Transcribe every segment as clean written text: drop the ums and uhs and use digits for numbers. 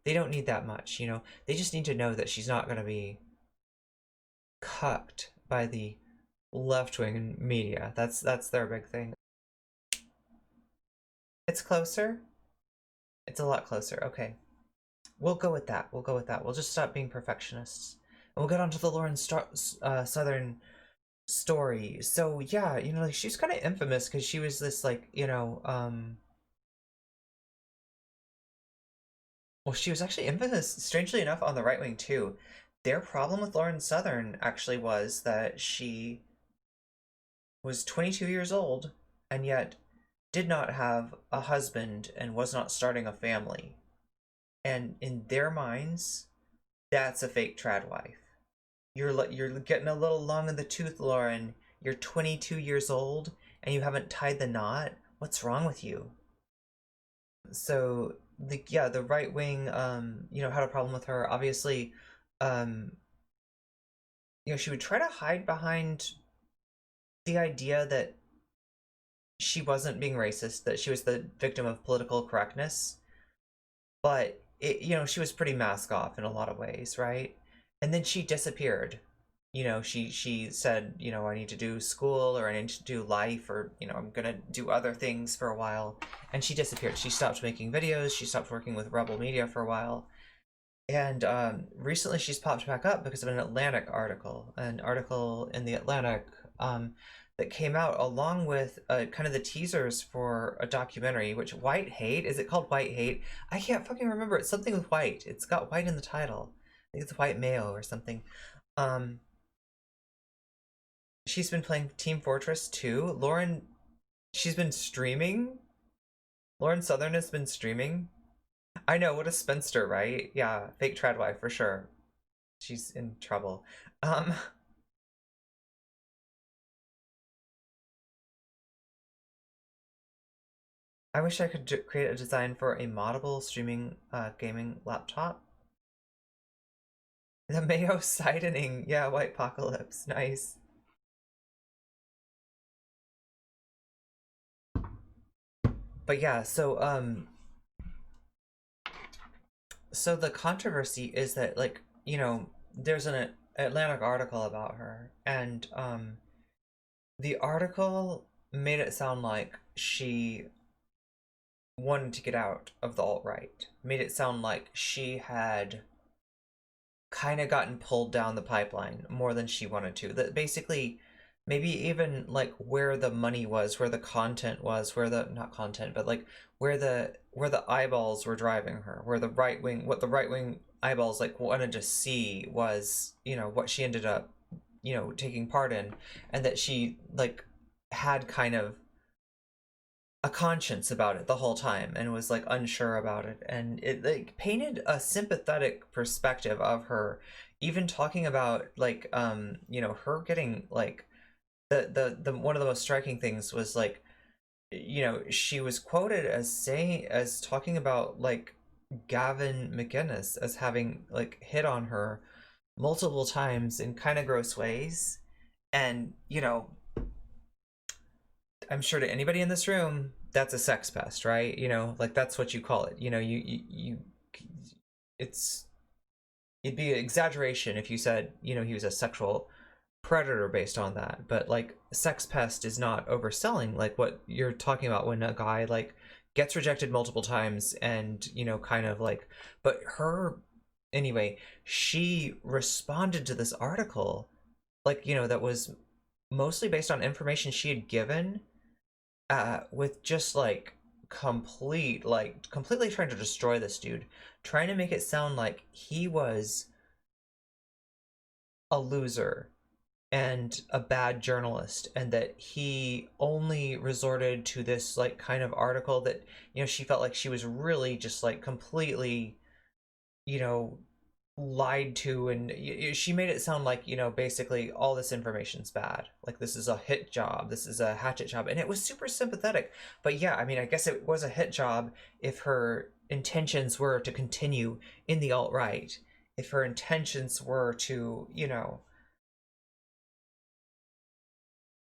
they don't need that much, you know. They just need to know that she's not going to be cucked by the left-wing media. That's their big thing. It's closer. It's a lot closer. Okay. We'll go with that. We'll go with that. We'll just stop being perfectionists. And we'll get on to the Lauren Southern story. So yeah, you know, like she's kind of infamous because she was this like, you know, well, she was actually infamous, strangely enough, on the right wing too. Their problem with Lauren Southern actually was that she was 22 years old and yet did not have a husband and was not starting a family. And in their minds, that's a fake trad wife. You're getting a little long in the tooth, Lauren. You're 22 years old and you haven't tied the knot. What's wrong with you? So the right wing you know, had a problem with her. Obviously, um you know, she would try to hide behind the idea that she wasn't being racist, that she was the victim of political correctness. But it, you know, she was pretty mask off in a lot of ways, right? And then she disappeared. You know, she said, you know, I need to do school or I need to do life or, you know, I'm gonna do other things for a while. And she disappeared. She stopped making videos. She stopped working with Rebel Media for a while. And recently she's popped back up because of an an article in the Atlantic that came out along with kind of the teasers for a documentary, which White Hate, is it called White Hate? I can't fucking remember. It's something with white. It's got white in the title. I think it's white male or something. Um, she's been playing Team Fortress 2. She's been streaming. Lauren Southern has been streaming. I know, what a spinster, right? Yeah, fake trad wife for sure. She's in trouble. Um, I wish I could create a design for a moddable streaming gaming laptop. The Mayo Sidening, yeah, White Apocalypse, nice. But yeah, so the controversy is that, like, you know, there's an Atlantic article about her, and the article made it sound like she wanted to get out of the alt-right. Made it sound like she had kind of gotten pulled down the pipeline more than she wanted to. That basically, maybe even like where the money was, where the content was, where the, not content, but like where the eyeballs were driving her, where the right wing, what the right wing eyeballs like wanted to see was, you know, what she ended up, you know, taking part in, and that she like had kind of a conscience about it the whole time and was like unsure about it, and it like painted a sympathetic perspective of her, even talking about like you know, her getting like the one of the most striking things was like, you know, she was quoted as saying, as talking about like Gavin McInnes as having like hit on her multiple times in kind of gross ways. And you know, I'm sure to anybody in this room, that's a sex pest, right? You know, like that's what you call it. You know, it's, it'd be an exaggeration if you said, you know, he was a sexual predator based on that. But like, sex pest is not overselling like what you're talking about when a guy like gets rejected multiple times and, you know, kind of like, but her, anyway, she responded to this article, like, you know, that was mostly based on information she had given, with just like completely trying to destroy this dude, trying to make it sound like he was a loser and a bad journalist, and that he only resorted to this like kind of article that, you know, she felt like she was really just like completely, you know, lied to, and she made it sound like, you know, basically all this information's bad, like this is a hit job, this is a hatchet job, and it was super sympathetic. But yeah, I mean, I guess it was a hit job if her intentions were to continue in the alt-right, if her intentions were to, you know,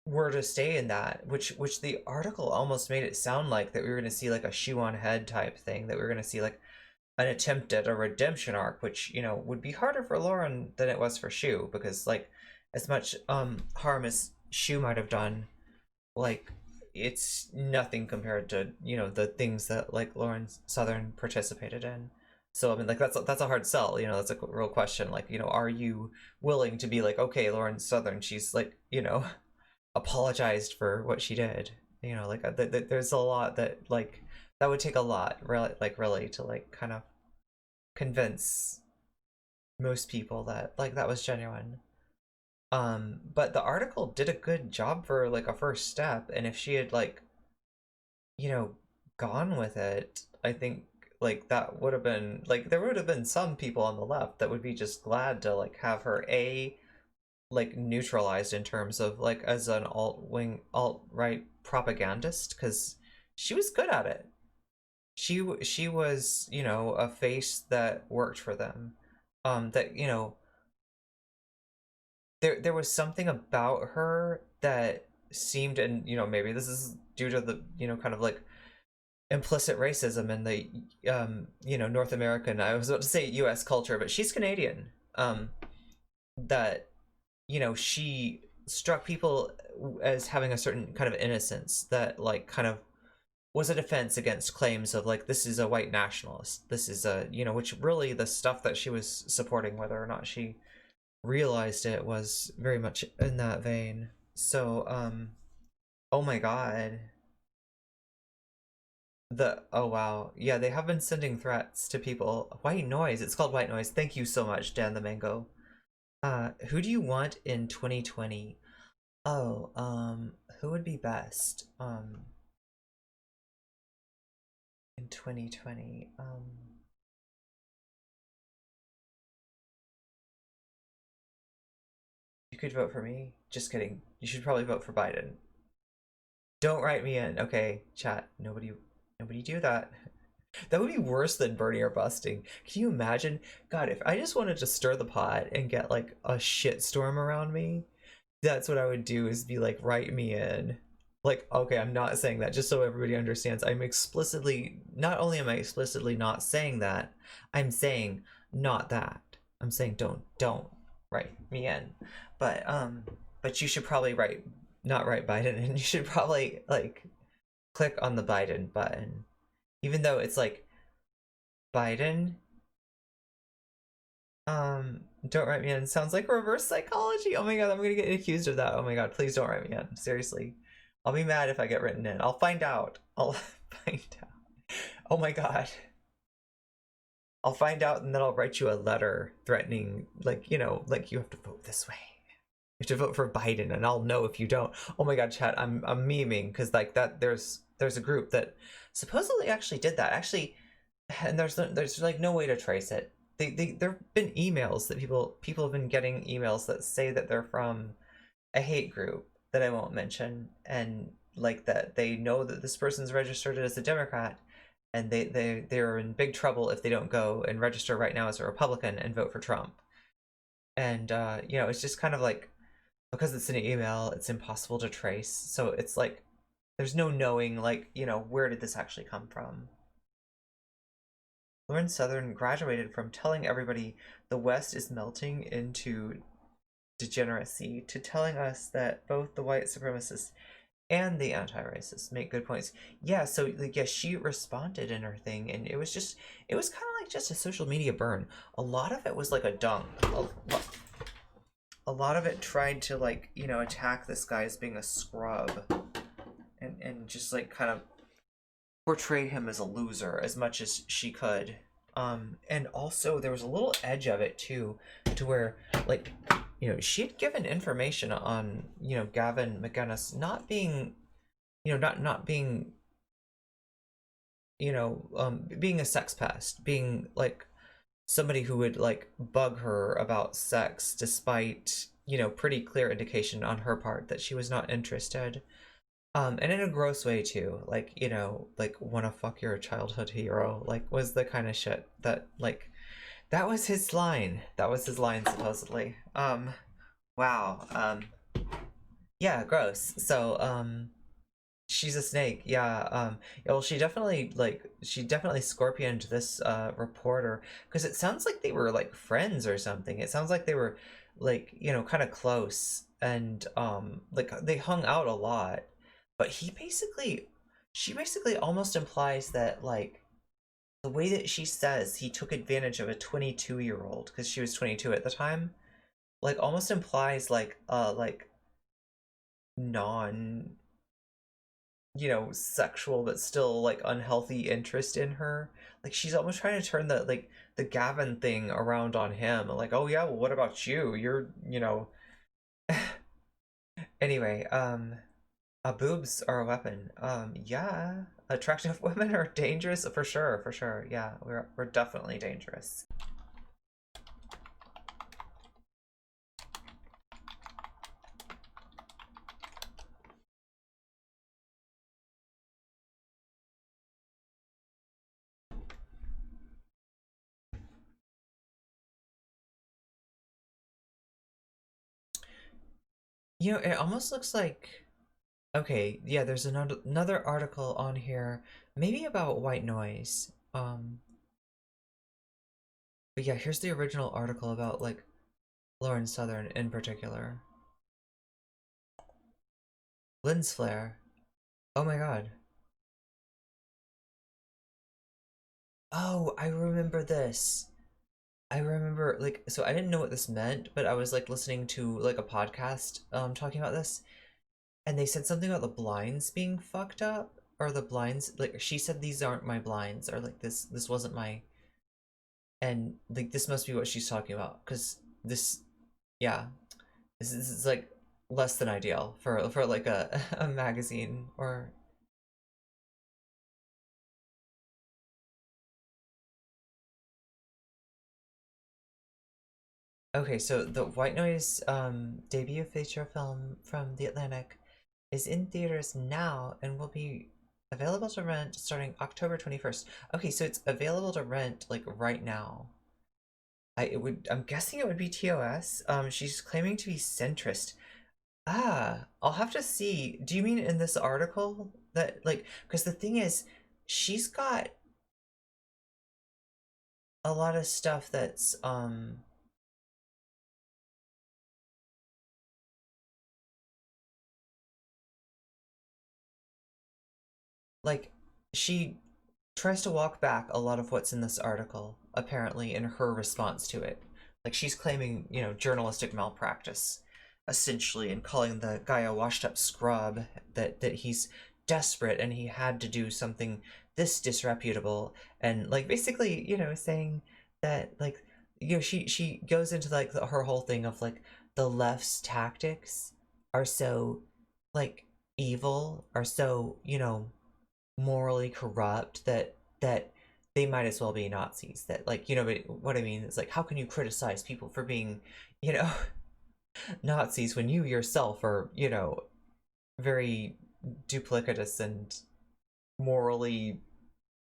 were to stay in that, which the article almost made it sound like that we were going to see like a shoe on head type thing, that we were going to see like an attempt at a redemption arc, which, you know, would be harder for Lauren than it was for Shu, because like as much harm as Shu might have done, like it's nothing compared to, you know, the things that like Lauren Southern participated in. So I mean, like that's a hard sell, you know. That's a real question. Like, you know, are you willing to be like, okay, Lauren Southern, she's like, you know, apologized for what she did, you know, like there's a lot that like that would take a lot, really, like really to like kind of convince most people that like that was genuine. But the article did a good job for like a first step, and if she had like, you know, gone with it, I think like that would have been like there would have been some people on the left that would be just glad to like have her a like neutralized in terms of like as an alt-right propagandist, because she was good at it. She was, you know, a face that worked for them. That, you know, there was something about her that seemed, and you know, maybe this is due to the, you know, kind of like implicit racism in the you know, North American, I was about to say US culture, but she's Canadian. That, you know, she struck people as having a certain kind of innocence that like kind of was a defense against claims of like this is a white nationalist, this is a, you know, which really the stuff that she was supporting, whether or not she realized it, was very much in that vein. So oh my god, the oh wow, yeah, they have been sending threats to people. White noise, it's called white noise. Thank you so much, Dan the Mango. Who do you want in 2020? Oh, who would be best in 2020? You could vote for me. Just kidding. You should probably vote for Biden. Don't write me in. Okay, chat. Nobody do that. That would be worse than burning or busting. Can you imagine? God, if I just wanted to stir the pot and get like a shitstorm around me, that's what I would do, is be like, write me in. Like, okay, I'm not saying that, just so everybody understands. I'm explicitly, not only am I explicitly not saying that, I'm saying not that. I'm saying don't write me in. But you should probably not write Biden, and you should probably like click on the Biden button. Even though it's like Biden, don't write me in sounds like reverse psychology. Oh my god, I'm gonna get accused of that. Oh my god, please don't write me in. Seriously. I'll be mad if I get written in. I'll find out. I'll find out. Oh my god. I'll find out, and then I'll write you a letter threatening, like, you know, like you have to vote this way. You have to vote for Biden, and I'll know if you don't. Oh my god, chat, I'm memeing, because like that there's a group that supposedly actually did that. Actually, and there's like no way to trace it. There've been emails that people have been getting emails that say that they're from a hate group that I won't mention, and like that they know that this person's registered as a Democrat, and they're in big trouble if they don't go and register right now as a Republican and vote for Trump. And you know, it's just kind of like, because it's an email, it's impossible to trace. So it's like there's no knowing, like, you know, where did this actually come from? Lauren Southern graduated from telling everybody the West is melting into degeneracy to telling us that both the white supremacists and the anti-racists make good points. Yeah, so like, yeah, she responded in her thing, and it was kind of like just a social media burn. A lot of it was like a dunk. A lot of it tried to, like, you know, attack this guy as being a scrub, and just like kind of portray him as a loser as much as she could. And also there was a little edge of it too, to where, like, you know, she had given information on, you know, Gavin McInnes not being, you know, not being, you know, being a sex pest, being like somebody who would like bug her about sex, despite, you know, pretty clear indication on her part that she was not interested. And in a gross way too, like, you know, like, wanna fuck your childhood hero, like, was the kind of shit that, like, that was his line. That was his line, supposedly. Wow. Yeah, gross. So, She's a snake, yeah. Yeah, well, she definitely scorpioned this reporter because it sounds like they were like friends or something. It sounds like they were like, kind of close and like they hung out a lot. But she basically almost implies that like the way that she says he took advantage of a 22-year-old because she was 22 at the time, like almost implies like non sexual but still like unhealthy interest in her. Like she's almost trying to turn the Gavin thing around on him. Like, oh yeah, well what about you? You're. Anyway, boobs are a weapon. Yeah. Attractive women are dangerous for sure, for sure. Yeah, we're definitely dangerous. It almost looks like okay, yeah, there's another article on here, maybe about white noise. But yeah, here's the original article about like Lauren Southern in particular. Lens flare. Oh my god. Oh, I remember this. I remember like so I didn't know what this meant, but I was like listening to like a podcast talking about this and they said something about the blinds being fucked up or the blinds like she said these aren't my blinds or like this wasn't my and like this must be what she's talking about cuz this yeah, this is like less than ideal for like a a magazine or okay, so the White Noise debut feature film from The Atlantic is in theaters now and will be available to rent starting October 21st. Okay, so it's available to rent like right now. I'm guessing it would be TOS. She's claiming to be centrist. Ah, I'll have to see. Do you mean in this article that like because the thing is she's got a lot of stuff that's like she tries to walk back a lot of what's in this article, apparently, in her response to it. Like she's claiming, journalistic malpractice, essentially, and calling the guy a washed up scrub, that he's desperate and he had to do something this disreputable, and like basically, saying that like she goes into like her whole thing of like the left's tactics are so like evil, are so, morally corrupt that they might as well be Nazis. That like but what I mean is like how can you criticize people for being you know Nazis when you yourself are very duplicitous and morally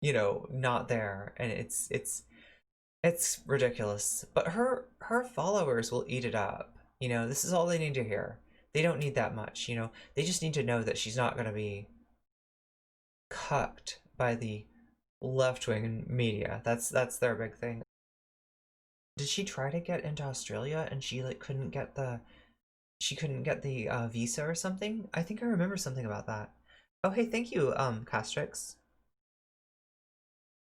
not there, and it's ridiculous. But her followers will eat it up. This is all they need to hear. They don't need that much. They just need to know that she's not going to be cucked by the left-wing media. That's their big thing. Did she try to get into Australia and she like couldn't get the visa or something? I think I remember something about that. Oh hey, thank you, Castrix.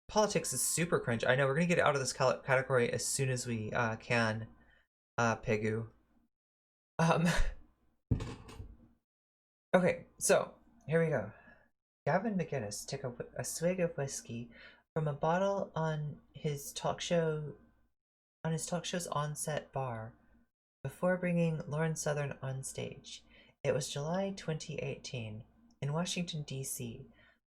Politics is super cringe. I know we're gonna get out of this category as soon as we can, Pegu. Um, okay, so here we go. Gavin McInnes took a swig of whiskey from a bottle on his talk show's on-set bar before bringing Lauren Southern on stage. It was July 2018 in Washington, D.C.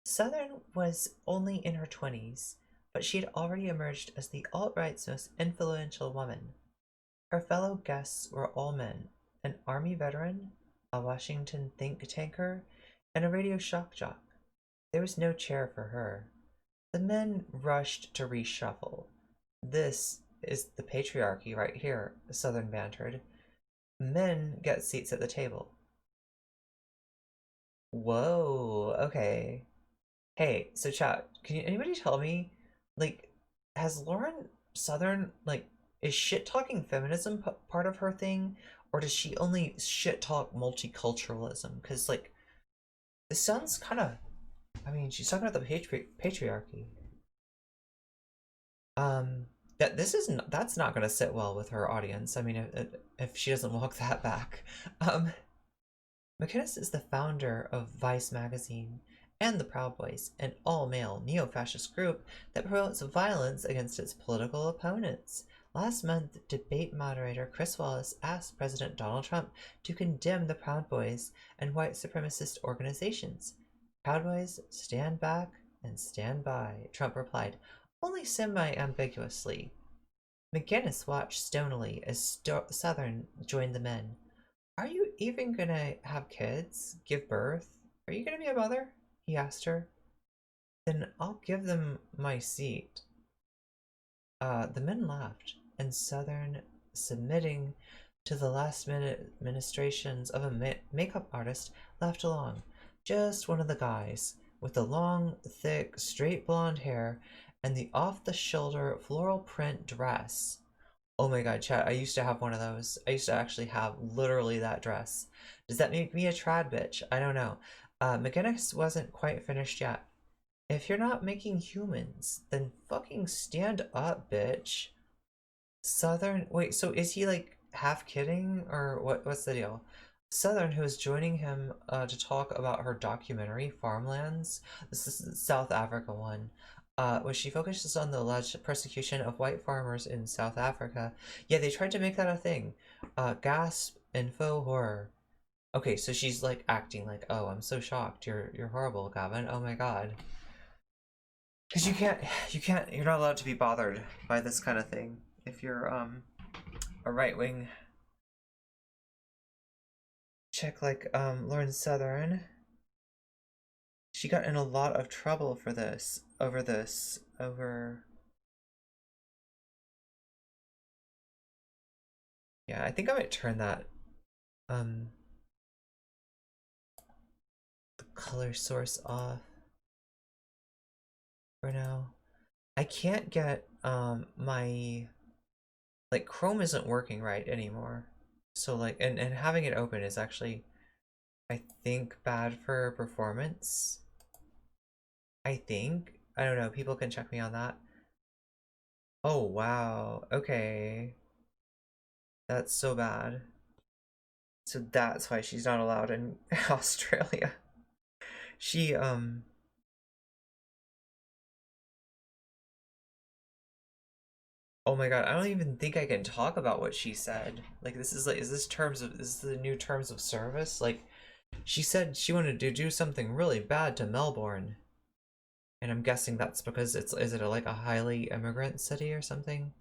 Southern was only in her 20s, but she had already emerged as the alt-right's most influential woman. Her fellow guests were all men, an Army veteran, a Washington think tanker, and a radio shock jock. There was no chair for her. The men rushed to reshuffle. This is the patriarchy right here, Southern bantered. Men get seats at the table. Whoa, okay. Hey, so chat, can anybody tell me, like, has Lauren Southern, like, is shit talking feminism part of her thing? Or does she only shit talk multiculturalism? Because, like, this sounds kind of, I mean, she's talking about the patriarchy. Um, that this isn't, that's not going to sit well with her audience. I mean, if she doesn't walk that back. Um, McInnes is the founder of Vice magazine and the Proud Boys, an all-male neo-fascist group that promotes violence against its political opponents. Last month, debate moderator Chris Wallace asked President Donald Trump to condemn the Proud Boys and white supremacist organizations. Proud Boys, stand back and stand by, Trump replied, only semi-ambiguously. McInnes watched stonily as Southern joined the men. Are you even gonna have kids? Give birth? Are you gonna be a mother? He asked her. Then I'll give them my seat. The men laughed, and Southern, submitting to the last-minute ministrations of a makeup artist, laughed along. Just one of the guys, with the long, thick, straight blonde hair and the off-the-shoulder floral print dress. Oh my god, chat, I used to have one of those. I used to actually have literally that dress. Does that make me a trad bitch? I don't know. McInnes wasn't quite finished yet. If you're not making humans, then fucking stand up, bitch. Southern, wait, so is he like half kidding or what's the deal? Southern, who is joining him to talk about her documentary, Farmlands. This is the South Africa one. Which she focuses on the alleged persecution of white farmers in South Africa. Yeah, they tried to make that a thing. Gasp, info, horror. Okay, so she's like acting like, oh, I'm so shocked. You're horrible, Gavin. Oh my god. Because you're not allowed to be bothered by this kind of thing if you're a right wing chick like Lauren Southern. She got in a lot of trouble for this, over. Yeah, I think I might turn that, the color source off for now. I can't get, my, like, Chrome isn't working right anymore. So, like, and having it open is actually, I think, bad for performance. I think. I don't know, people can check me on that. Oh, wow. Okay. That's so bad. So that's why she's not allowed in Australia. She, oh my god, I don't even think I can talk about what she said. Like, this is like, is this the new terms of service? Like, she said she wanted to do something really bad to Melbourne. And I'm guessing that's because is it like a highly immigrant city or something?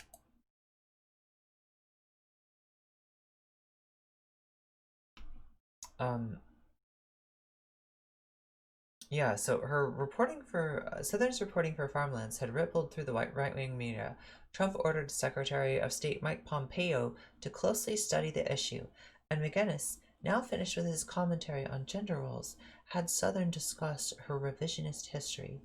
Um, Yeah, so her reporting for Southern's reporting for Farmlands had rippled through the right-wing media. Trump ordered Secretary of State Mike Pompeo to closely study the issue, and McInnes, now finished with his commentary on gender roles, had Southern discuss her revisionist history.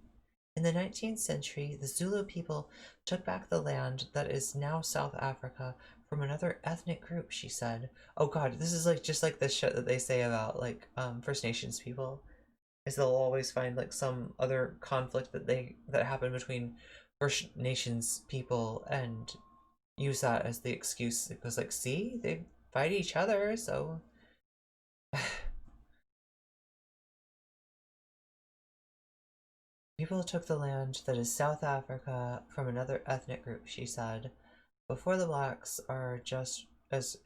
In the 19th century, the Zulu people took back the land that is now South Africa from another ethnic group, she said. Oh god, this is like just like the shit that they say about like First Nations people, is they'll always find like some other conflict that happened between First Nations people and use that as the excuse because like see they fight each other so people took the land that is South Africa from another ethnic group, she said. Before the blacks are just as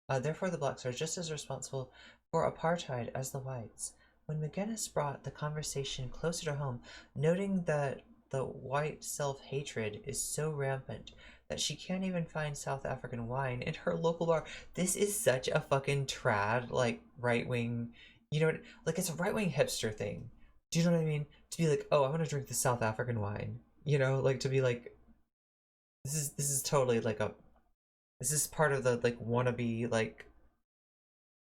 Therefore the blacks are just as responsible for apartheid as the whites. When McInnes brought the conversation closer to home, noting that the white self-hatred is so rampant that she can't even find South African wine in her local bar. This is such a fucking trad, like, right-wing, you know what, like, it's a right-wing hipster thing. Do you know what I mean? To be like, oh, I want to drink the South African wine. You know, like, to be like, this is totally like a, this is part of the, like, wannabe, like,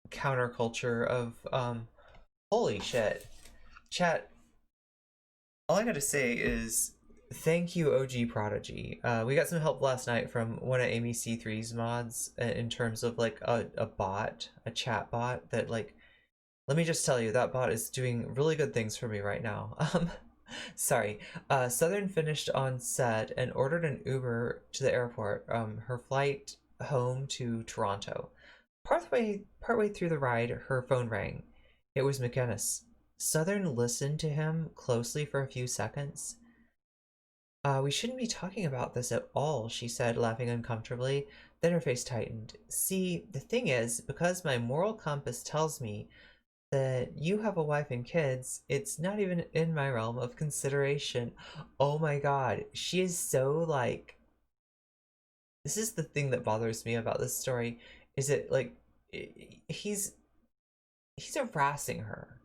counterculture of Holy shit. Chat, all I gotta say is thank you, OG Prodigy. We got some help last night from one of Amy C3's mods in terms of like a bot, a chat bot that like, let me just tell you, that bot is doing really good things for me right now. Sorry. Southern finished on set and ordered an Uber to the airport. Her flight home to Toronto. Partway through the ride, her phone rang. It was McInnes. Southern listened to him closely for a few seconds. We shouldn't be talking about this at all, she said, laughing uncomfortably. Then her face tightened. See, the thing is, because my moral compass tells me that you have a wife and kids, it's not even in my realm of consideration. Oh my god, she is so like... This is the thing that bothers me about this story, is it like, he's harassing her.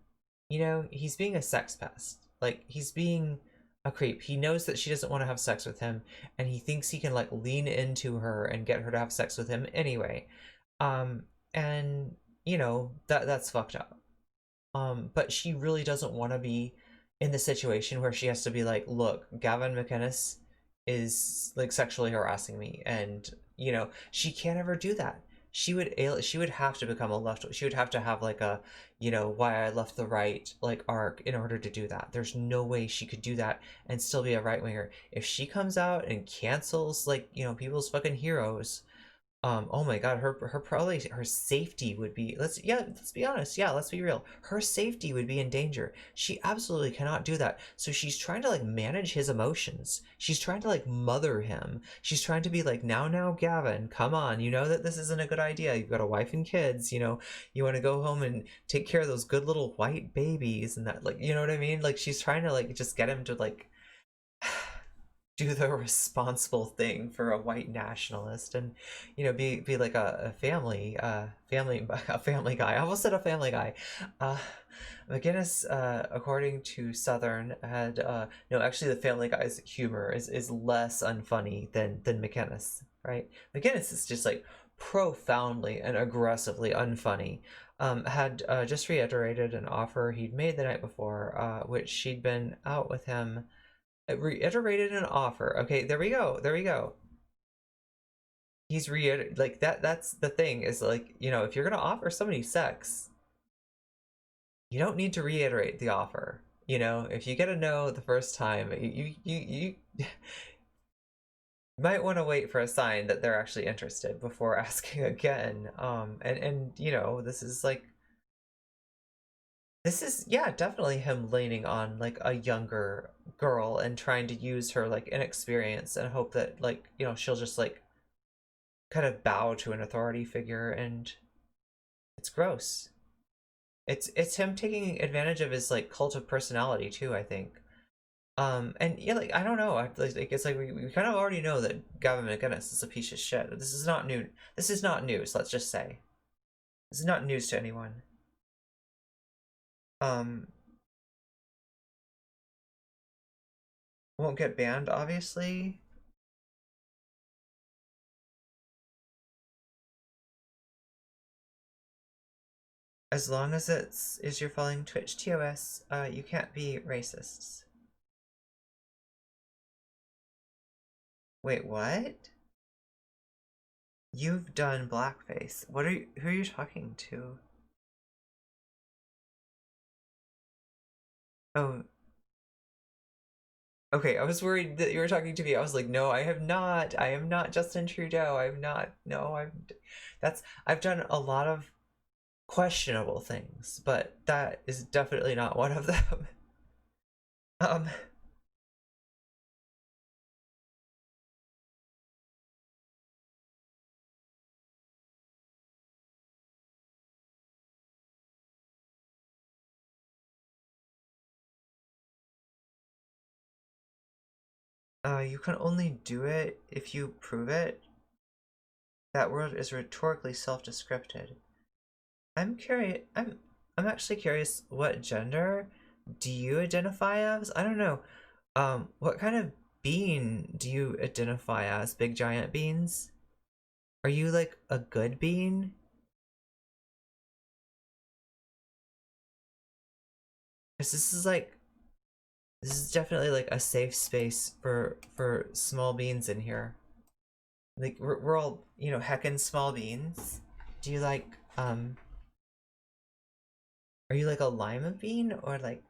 You know, he's being a sex pest. Like, he's being a creep. He knows that she doesn't want to have sex with him, and he thinks he can like lean into her and get her to have sex with him anyway. And you know, that's fucked up. But she really doesn't want to be in the situation where she has to be like, look, Gavin McInnes is like sexually harassing me, and you know, she can't ever do that. She would have to become a left. She would have to have like a, you know, why I left the right like arc in order to do that. There's no way she could do that and still be a right winger. If she comes out and cancels like, you know, people's fucking heroes, oh my god, her probably her safety would be, let's be honest, let's be real, her safety would be in danger. She absolutely cannot do that. So she's trying to like manage his emotions, she's trying to like mother him, she's trying to be like, now Gavin, come on, you know that this isn't a good idea, you've got a wife and kids, you know, you want to go home and take care of those good little white babies and that, like, you know what I mean, like she's trying to like just get him to like do the responsible thing for a white nationalist, and you know, be like a family a family guy. I almost said a family guy. McInnes, according to Southern, had no, actually the Family Guy's humor is less unfunny than McInnes, right? McInnes is just like profoundly and aggressively unfunny. Had just reiterated an offer he'd made the night before, which she'd been out with him. Reiterated an offer. Okay, there we go. He's like that's the thing, is like, you know, if you're gonna offer somebody sex, you don't need to reiterate the offer. You know, if you get a no the first time, you might want to wait for a sign that they're actually interested before asking again. And you know, this is like, this is, yeah, definitely him leaning on like a younger girl and trying to use her like inexperience and hope that, like, you know, she'll just like kind of bow to an authority figure, and it's gross. It's him taking advantage of his like cult of personality too, I think. And yeah, like I don't know, like it's like we kind of already know that Gavin McInnes is a piece of shit. This is not new. This is not news. Let's just say this is not news to anyone. Um, won't get banned, obviously. As long as is you're following Twitch TOS, you can't be racists. Wait, what? You've done blackface. What are you, who are you talking to? Oh, okay, I was worried that you were talking to me. I was like, no, I have not. I am not Justin Trudeau. I have not. No, I've done a lot of questionable things, but that is definitely not one of them. um, you can only do it if you prove it. That word is rhetorically self-descripted. I'm curious. I'm actually curious. What gender do you identify as? I don't know. What kind of bean do you identify as? Big giant beans? Are you like a good bean? because this is definitely like a safe space for small beans in here. Like we're all, you know, heckin' small beans. Do you like are you like a lima bean or like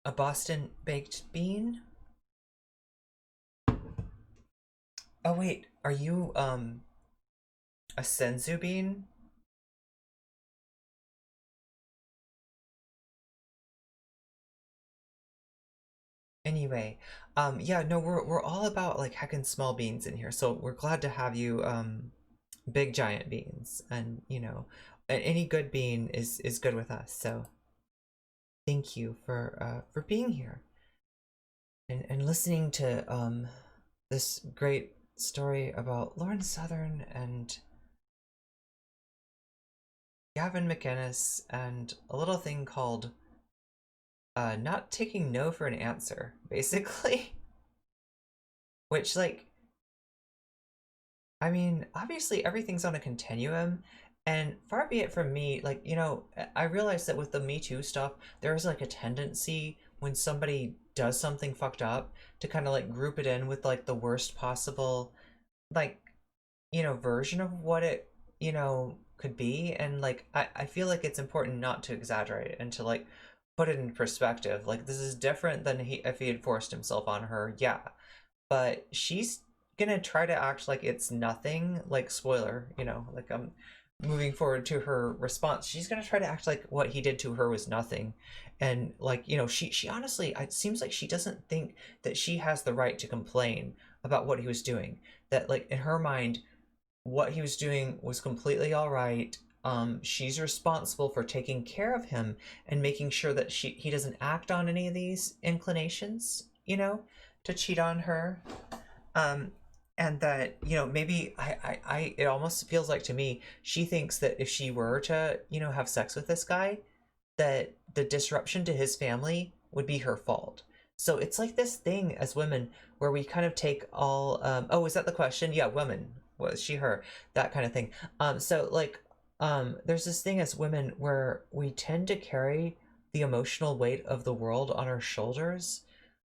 a Boston baked bean? Oh wait, are you a senzu bean? Anyway, yeah, no, we're all about like heckin' small beans in here, so we're glad to have you, big giant beans, and you know, any good bean is good with us. So thank you for being here and listening to this great story about Lauren Southern and Gavin McInnes and a little thing called not taking no for an answer, basically. Which, like, I mean, obviously everything's on a continuum, and far be it from me, like, you know, I realize that with the Me Too stuff, there's like a tendency when somebody does something fucked up to kind of like group it in with like the worst possible, like, you know, version of what it, you know, could be. And like, I feel like it's important not to exaggerate it and to like put it in perspective. Like, this is different than if he had forced himself on her, yeah, but she's gonna try to act like it's nothing. Like, spoiler, you know, like I'm moving forward to her response, she's gonna try to act like what he did to her was nothing. And like, you know, she honestly, it seems like she doesn't think that she has the right to complain about what he was doing. That like in her mind, what he was doing was completely all right. She's responsible for taking care of him and making sure that he doesn't act on any of these inclinations, you know, to cheat on her. Um, and that, you know, maybe it almost feels like to me she thinks that if she were to, you know, have sex with this guy, that the disruption to his family would be her fault. So it's like this thing as women where we kind of take all oh, is that the question? Yeah, women. Was she her? That kind of thing. So like there's this thing as women where we tend to carry the emotional weight of the world on our shoulders.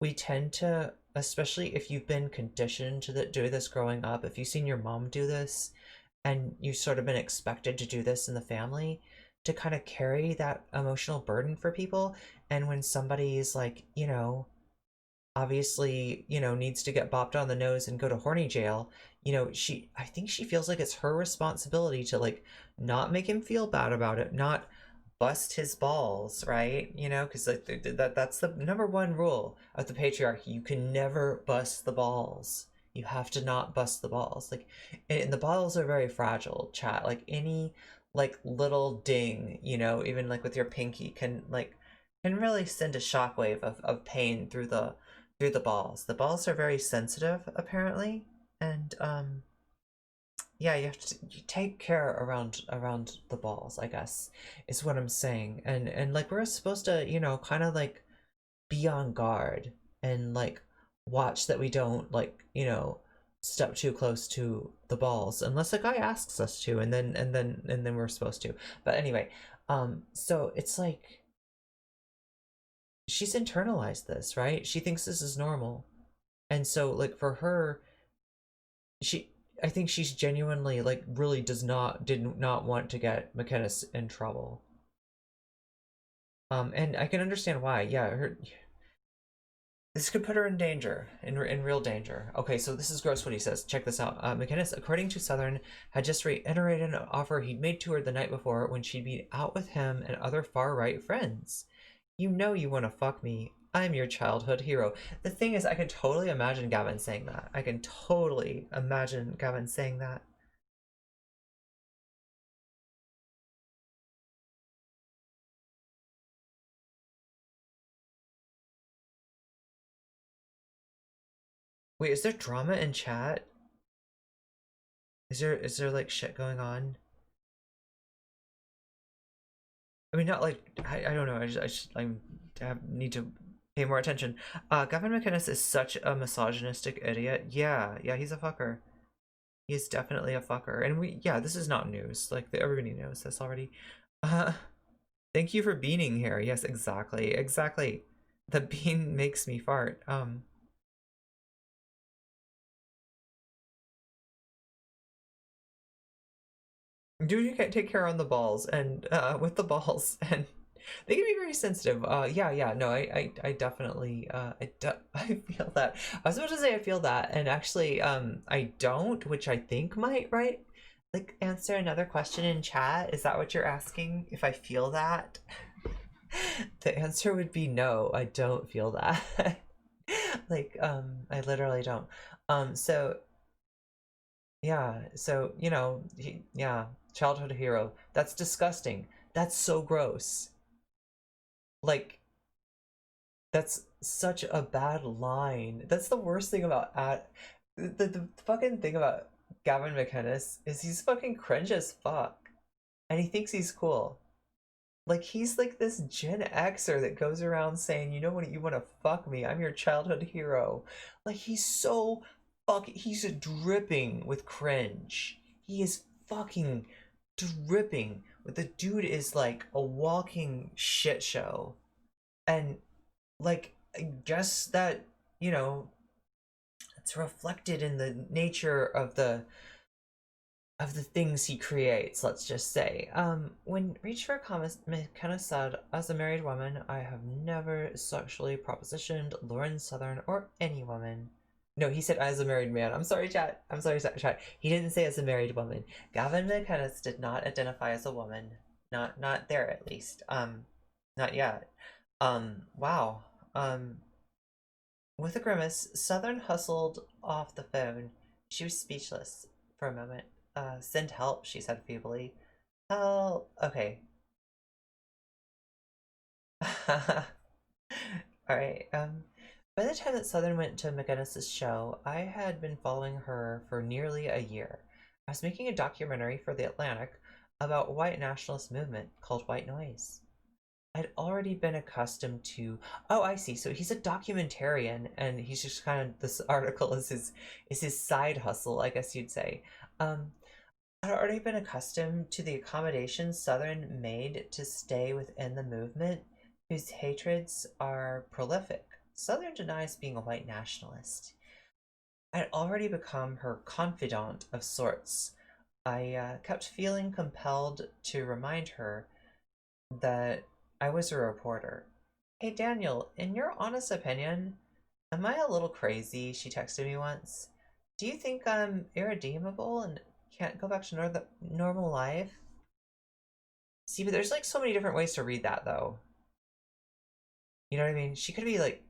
We tend to, especially if you've been conditioned to do this growing up, if you've seen your mom do this and you've sort of been expected to do this in the family, to kind of carry that emotional burden for people. And when somebody is like, you know, obviously, you know, needs to get bopped on the nose and go to horny jail, you know, I think she feels like it's her responsibility to like not make him feel bad about it, not bust his balls, right? You know, because like that's the number one rule of the patriarchy. You can never bust the balls. You have to not bust the balls. Like, and the balls are very fragile, chat. Like any like little ding, you know, even like with your pinky can really send a shockwave of pain through the balls. The balls are very sensitive, apparently, and yeah, you have to you take care around the balls, I guess, is what I'm saying. And like we're supposed to, you know, kind of like be on guard and like watch that we don't like, you know, step too close to the balls unless a guy asks us to, and then we're supposed to. But anyway, so it's like she's internalized this, right? She thinks this is normal. And so like for her, she I think she's genuinely like really did not want to get McInnes in trouble. And I can understand why. Yeah, this could put her in danger, in real danger. Okay, so this is gross what he says. Check this out. McInnes, according to Southern, had just reiterated an offer he'd made to her the night before when she'd been out with him and other far-right friends. You know you want to fuck me. I'm your childhood hero. The thing is, I can totally imagine Gavin saying that. I can totally imagine Gavin saying that. Wait, is there drama in chat? Is there like shit going on? I mean, not like I don't know. Need to pay more attention. Gavin McInnes is such a misogynistic idiot. Yeah, yeah, he's a fucker. He is definitely a fucker. And yeah, this is not news. Like, everybody knows this already. Uh, Thank you for beaning here. Yes, exactly. Exactly. The bean makes me fart. Do you can take care on the balls and with the balls and they can be very sensitive. Yeah, no, I definitely I feel that. I was about to say I feel that, and actually I don't, which I think might, right? Like, answer another question in chat. Is that what you're asking? If I feel that? The answer would be no, I don't feel that. Like, I literally don't. So yeah, so yeah, childhood hero. That's disgusting. That's so gross. Like, that's such a bad line. That's the worst thing about the fucking thing about Gavin McInnes is he's fucking cringe as fuck. And he thinks he's cool. Like, he's like this Gen Xer that goes around saying, you know what, you want to fuck me, I'm your childhood hero. Like, he's so he's dripping with cringe. He is fucking dripping. The dude is like a walking shit show. And like, I guess that, you know, it's reflected in the nature of the things he creates, let's just say. When reached for a comment, McKenna said, as a married woman, I have never sexually propositioned Lauren Southern or any woman. No, he said as a married man. I'm sorry, chat. I'm sorry, chat. He didn't say as a married woman. Gavin McInnes did not identify as a woman. Not there, at least. Not yet. Wow. With a grimace, Southern hustled off the phone. She was speechless for a moment. Send help, she said feebly. Help. Okay. Alright, by the time that Southern went to McInnes's show, I had been following her for nearly a year. I was making a documentary for The Atlantic about a white nationalist movement called White Noise. I'd already been accustomed to. Oh, I see. So he's a documentarian, and he's just kind of, this article is his side hustle, I guess you'd say. I'd already been accustomed to the accommodations Southern made to stay within the movement, whose hatreds are prolific. Southern denies being a white nationalist. I'd already become her confidant of sorts. I kept feeling compelled to remind her that I was a reporter. Hey Daniel, in your honest opinion, am I a little crazy? She texted me once. Do you think I'm irredeemable and can't go back to normal life? See, but there's like so many different ways to read that though. You know what I mean? She could be like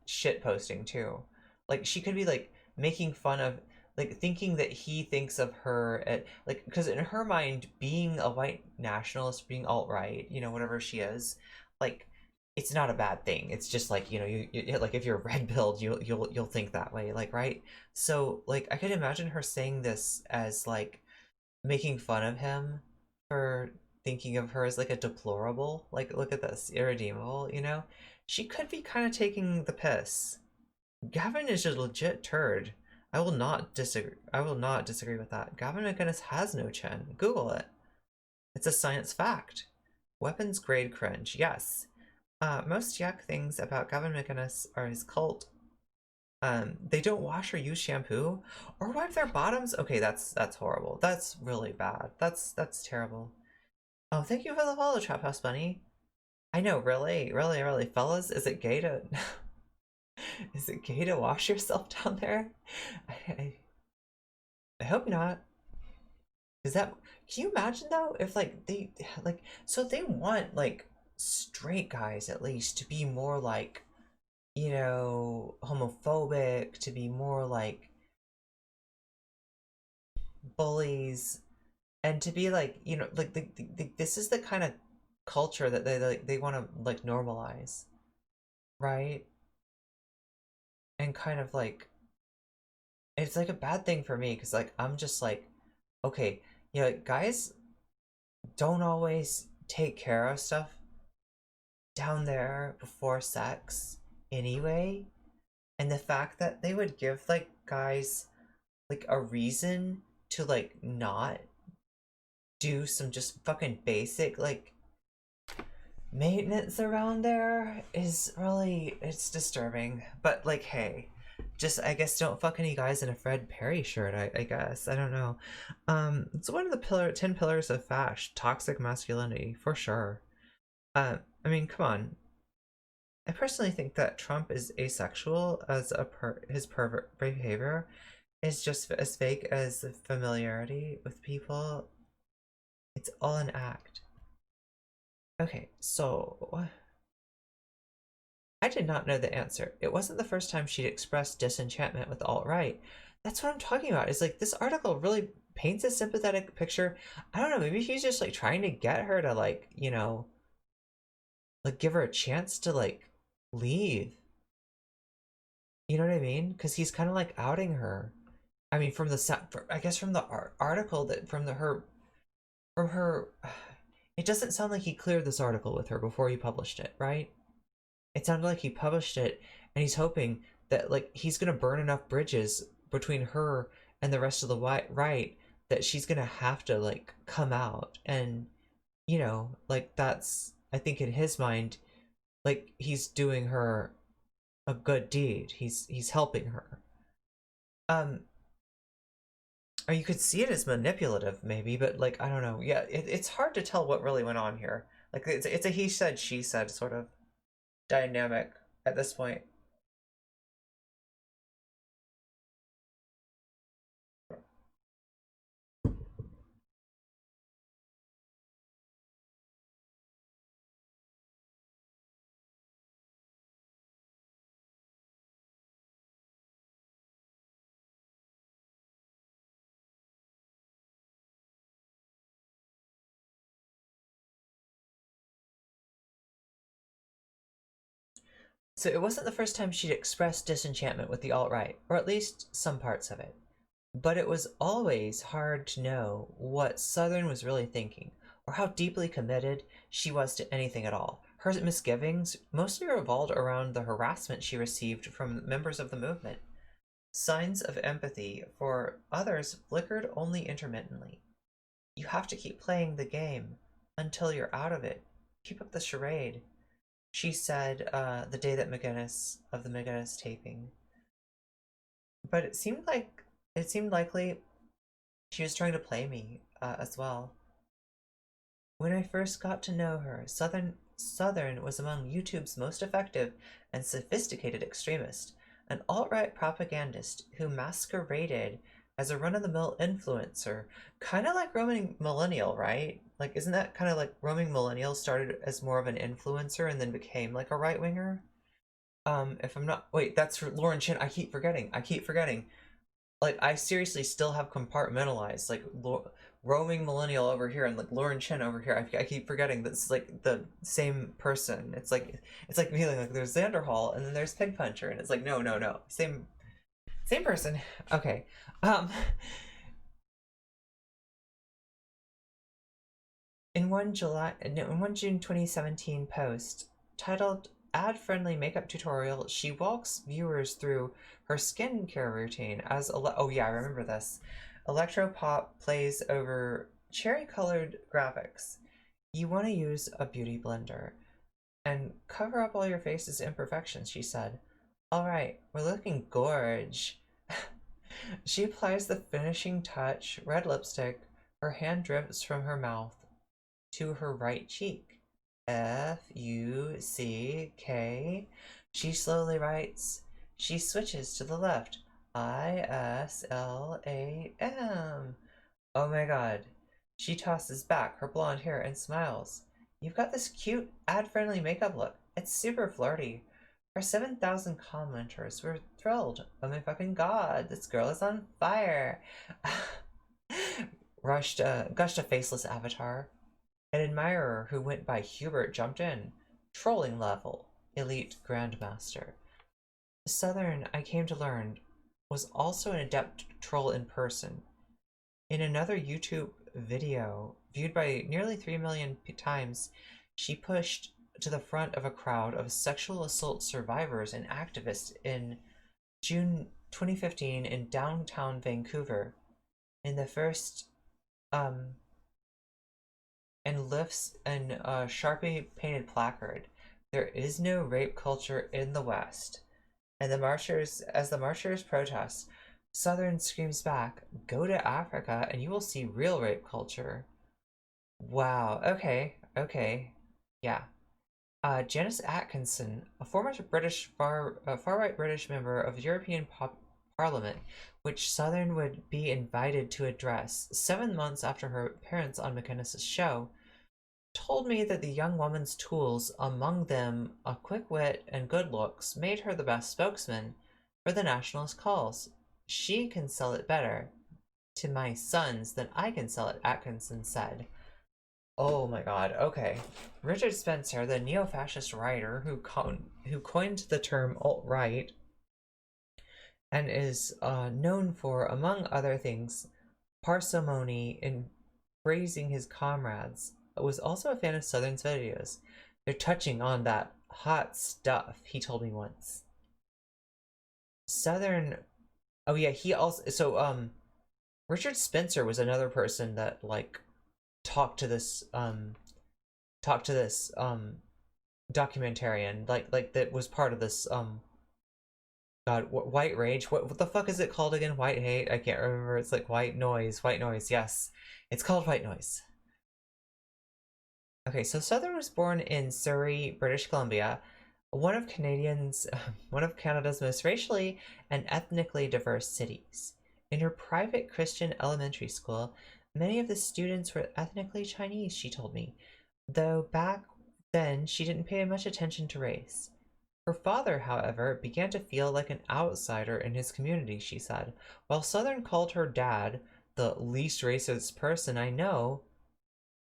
shit posting too. Like, she could be like making fun of, like, thinking that he thinks of her at, like, because in her mind, being a white nationalist, being alt-right, whatever she is, like, it's not a bad thing. It's just like, like, if you're red-pilled, you'll think that way, like, right? So like, I could imagine her saying this as like making fun of him for thinking of her as like a deplorable, like, look at this, irredeemable. She could be kind of taking the piss. Gavin is a legit turd. I will not disagree with that. Gavin McInnes has no chin. Google it. It's a science fact. Weapons grade cringe. Yes. Most yuck things about Gavin McInnes are his cult. They don't wash or use shampoo or wipe their bottoms. Okay, that's horrible. That's really bad. That's terrible. Oh, thank you for the follow, Trap House Bunny. I know, really, really, really, fellas, is it gay to is it gay to wash yourself down there? I, I hope not. Is that, can you imagine though if like they, like, so they want like straight guys at least to be more like, homophobic, to be more like bullies, and to be like, like, this is the kind of culture that they want to like normalize, right? And kind of like, it's like a bad thing for me because like I'm just like, okay, guys don't always take care of stuff down there before sex anyway, and the fact that they would give like guys like a reason to like not do some just fucking basic like maintenance around there is really, it's disturbing. But like, hey, just I guess don't fuck any guys in a Fred Perry shirt. I guess I don't know. It's one of the 10 pillars of fash, toxic masculinity for sure. I mean, come on. I personally think that Trump is asexual as his pervert behavior is just as fake as the familiarity with people. It's all an act. Okay, so I did not know the answer. It wasn't the first time she'd expressed disenchantment with alt-right. That's what I'm talking about. Is like this article really paints a sympathetic picture. I don't know, maybe he's just like trying to get her to like, you know, like give her a chance to like leave. You know what I mean? Because he's kind of like outing her. I mean, from the I guess from the article that from her, it doesn't sound like he cleared this article with her before he published it, right? It sounded like he published it and he's hoping that like he's gonna burn enough bridges between her and the rest of the right that she's gonna have to like come out. And you know, like that's, I think in his mind, like he's doing her a good deed. He's helping her. Um, or you could see it as manipulative, maybe, but like I don't know. Yeah, it's hard to tell what really went on here. Like it's a he said she said sort of dynamic at this point. So it wasn't the first time she'd expressed disenchantment with the alt-right, or at least some parts of it. But it was always hard to know what Southern was really thinking, or how deeply committed she was to anything at all. Her misgivings mostly revolved around the harassment she received from members of the movement. Signs of empathy for others flickered only intermittently. You have to keep playing the game until you're out of it. Keep up the charade, she said the day that the McInnes taping. But it seemed likely she was trying to play me as well. When I first got to know her, Southern was among YouTube's most effective and sophisticated extremists, an alt-right propagandist who masqueraded as a run-of-the-mill influencer, kind of like roaming millennial, right? Like, isn't that kind of like roaming millennial started as more of an influencer and then became like a right-winger? If I'm not, wait, that's for Lauren Chin. I keep forgetting. I keep forgetting. Like, I seriously still have compartmentalized like roaming millennial over here and like Lauren Chen over here. I keep forgetting that's like the same person. It's like feeling like there's Xander Hall and then there's Pig Puncher and it's like no, same person. Okay. In one June 2017 post titled "Ad-Friendly Makeup Tutorial," she walks viewers through her skincare routine as oh yeah, I remember this. Electropop plays over cherry-colored graphics. You want to use a beauty blender and cover up all your face's imperfections, she said. All right, we're looking gorge. She applies the finishing touch, red lipstick. Her hand drifts from her mouth to her right cheek. Fuck. She slowly writes. She switches to the left. Islam. Oh my god. She tosses back her blonde hair and smiles. You've got this cute, ad-friendly makeup look. It's super flirty. Her 7,000 commenters were thrilled. Oh my fucking god, this girl is on fire. Gushed a faceless avatar. An admirer who went by Hubert jumped in. Trolling level. Elite Grandmaster. Southern, I came to learn, was also an adept troll in person. In another YouTube video, viewed by nearly 3 million times, she pushed to the front of a crowd of sexual assault survivors and activists in June 2015 in downtown Vancouver in the first um and lifts an Sharpie painted placard. There is no rape culture in the West. And as the marchers protest, Southern screams back, "Go to Africa and you will see real rape culture." Wow, okay, yeah. Janice Atkinson, a former far-right British member of the European Parliament, which Southern would be invited to address 7 months after her appearance on McInnes' show, told me that the young woman's tools, among them a quick wit and good looks, made her the best spokesman for the nationalist cause. She can sell it better to my sons than I can sell it, Atkinson said. Oh my god, okay. Richard Spencer, the neo-fascist writer who coined the term alt-right and is known for, among other things, parsimony in praising his comrades, was also a fan of Southern's videos. They're touching on that hot stuff, he told me once. Southern, oh yeah, he also, so Richard Spencer was another person that like talked to this documentarian, like that was part of this God, white rage. What the fuck is it called again? White hate? I can't remember. It's like white noise. White noise. Yes, it's called white noise. Okay, so Southern was born in Surrey, British Columbia, one of Canada's most racially and ethnically diverse cities. In her private Christian elementary school, many of the students were ethnically Chinese, she told me, though back then she didn't pay much attention to race. Her father, however, began to feel like an outsider in his community, she said. While Southern called her dad the least racist person I know,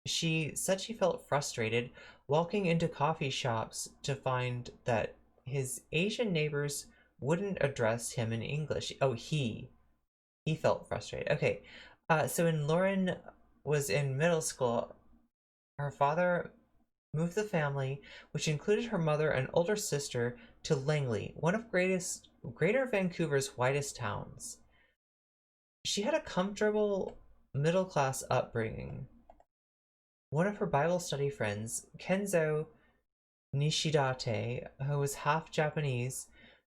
she said she felt frustrated walking into coffee shops to find that his Asian neighbors wouldn't address him in English. Oh, he felt frustrated. Okay, so when Lauren was in middle school, her father moved the family, which included her mother and older sister, to Langley, one of Greater Vancouver's whitest towns. She had a comfortable middle-class upbringing. One of her Bible study friends, Kenzo Nishidate, who was half Japanese,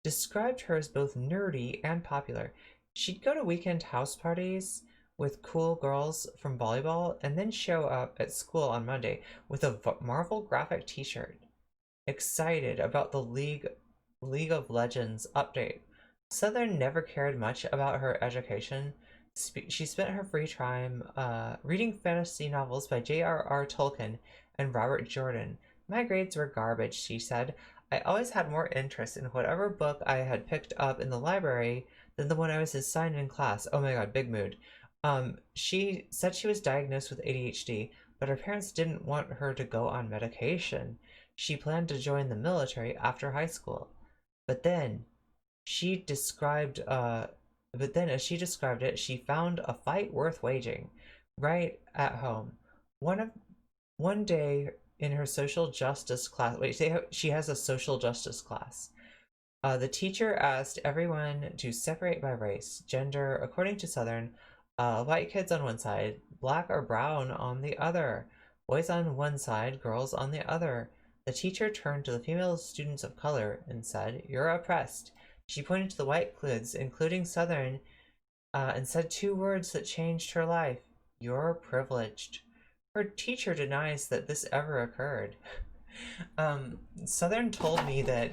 described her as both nerdy and popular. She'd go to weekend house parties with cool girls from volleyball and then show up at school on Monday with a Marvel graphic t-shirt, excited about the League of Legends update. Southern never cared much about her education. She spent her free time reading fantasy novels by J.R.R. Tolkien and Robert Jordan. My grades were garbage, she said. I always had more interest in whatever book I had picked up in the library than the one I was assigned in class. Oh my god, big mood. She said she was diagnosed with ADHD, but her parents didn't want her to go on medication. She planned to join the military after high school. But then, she described, as she described it, she found a fight worth waging right at home. One day in her social justice class, she has a social justice class. The teacher asked everyone to separate by race, gender, according to Southern, white kids on one side, black or brown on the other, boys on one side, girls on the other. The teacher turned to the female students of color and said, "You're oppressed." She pointed to the white kids, including Southern, and said 2 words that changed her life. "You're privileged." Her teacher denies that this ever occurred. Southern told me that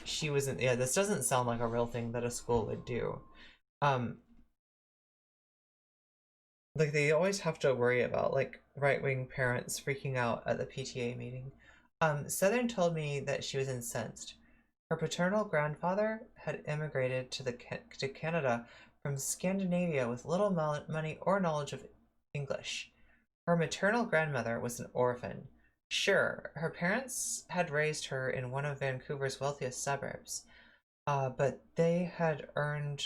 she wasn't. Yeah, this doesn't sound like a real thing that a school would do. Like they always have to worry about like right-wing parents freaking out at the PTA meeting. Southern told me that she was incensed. Her paternal grandfather had immigrated to Canada from Scandinavia with little money or knowledge of English. Her maternal grandmother was an orphan. Sure, her parents had raised her in one of Vancouver's wealthiest suburbs, but they had earned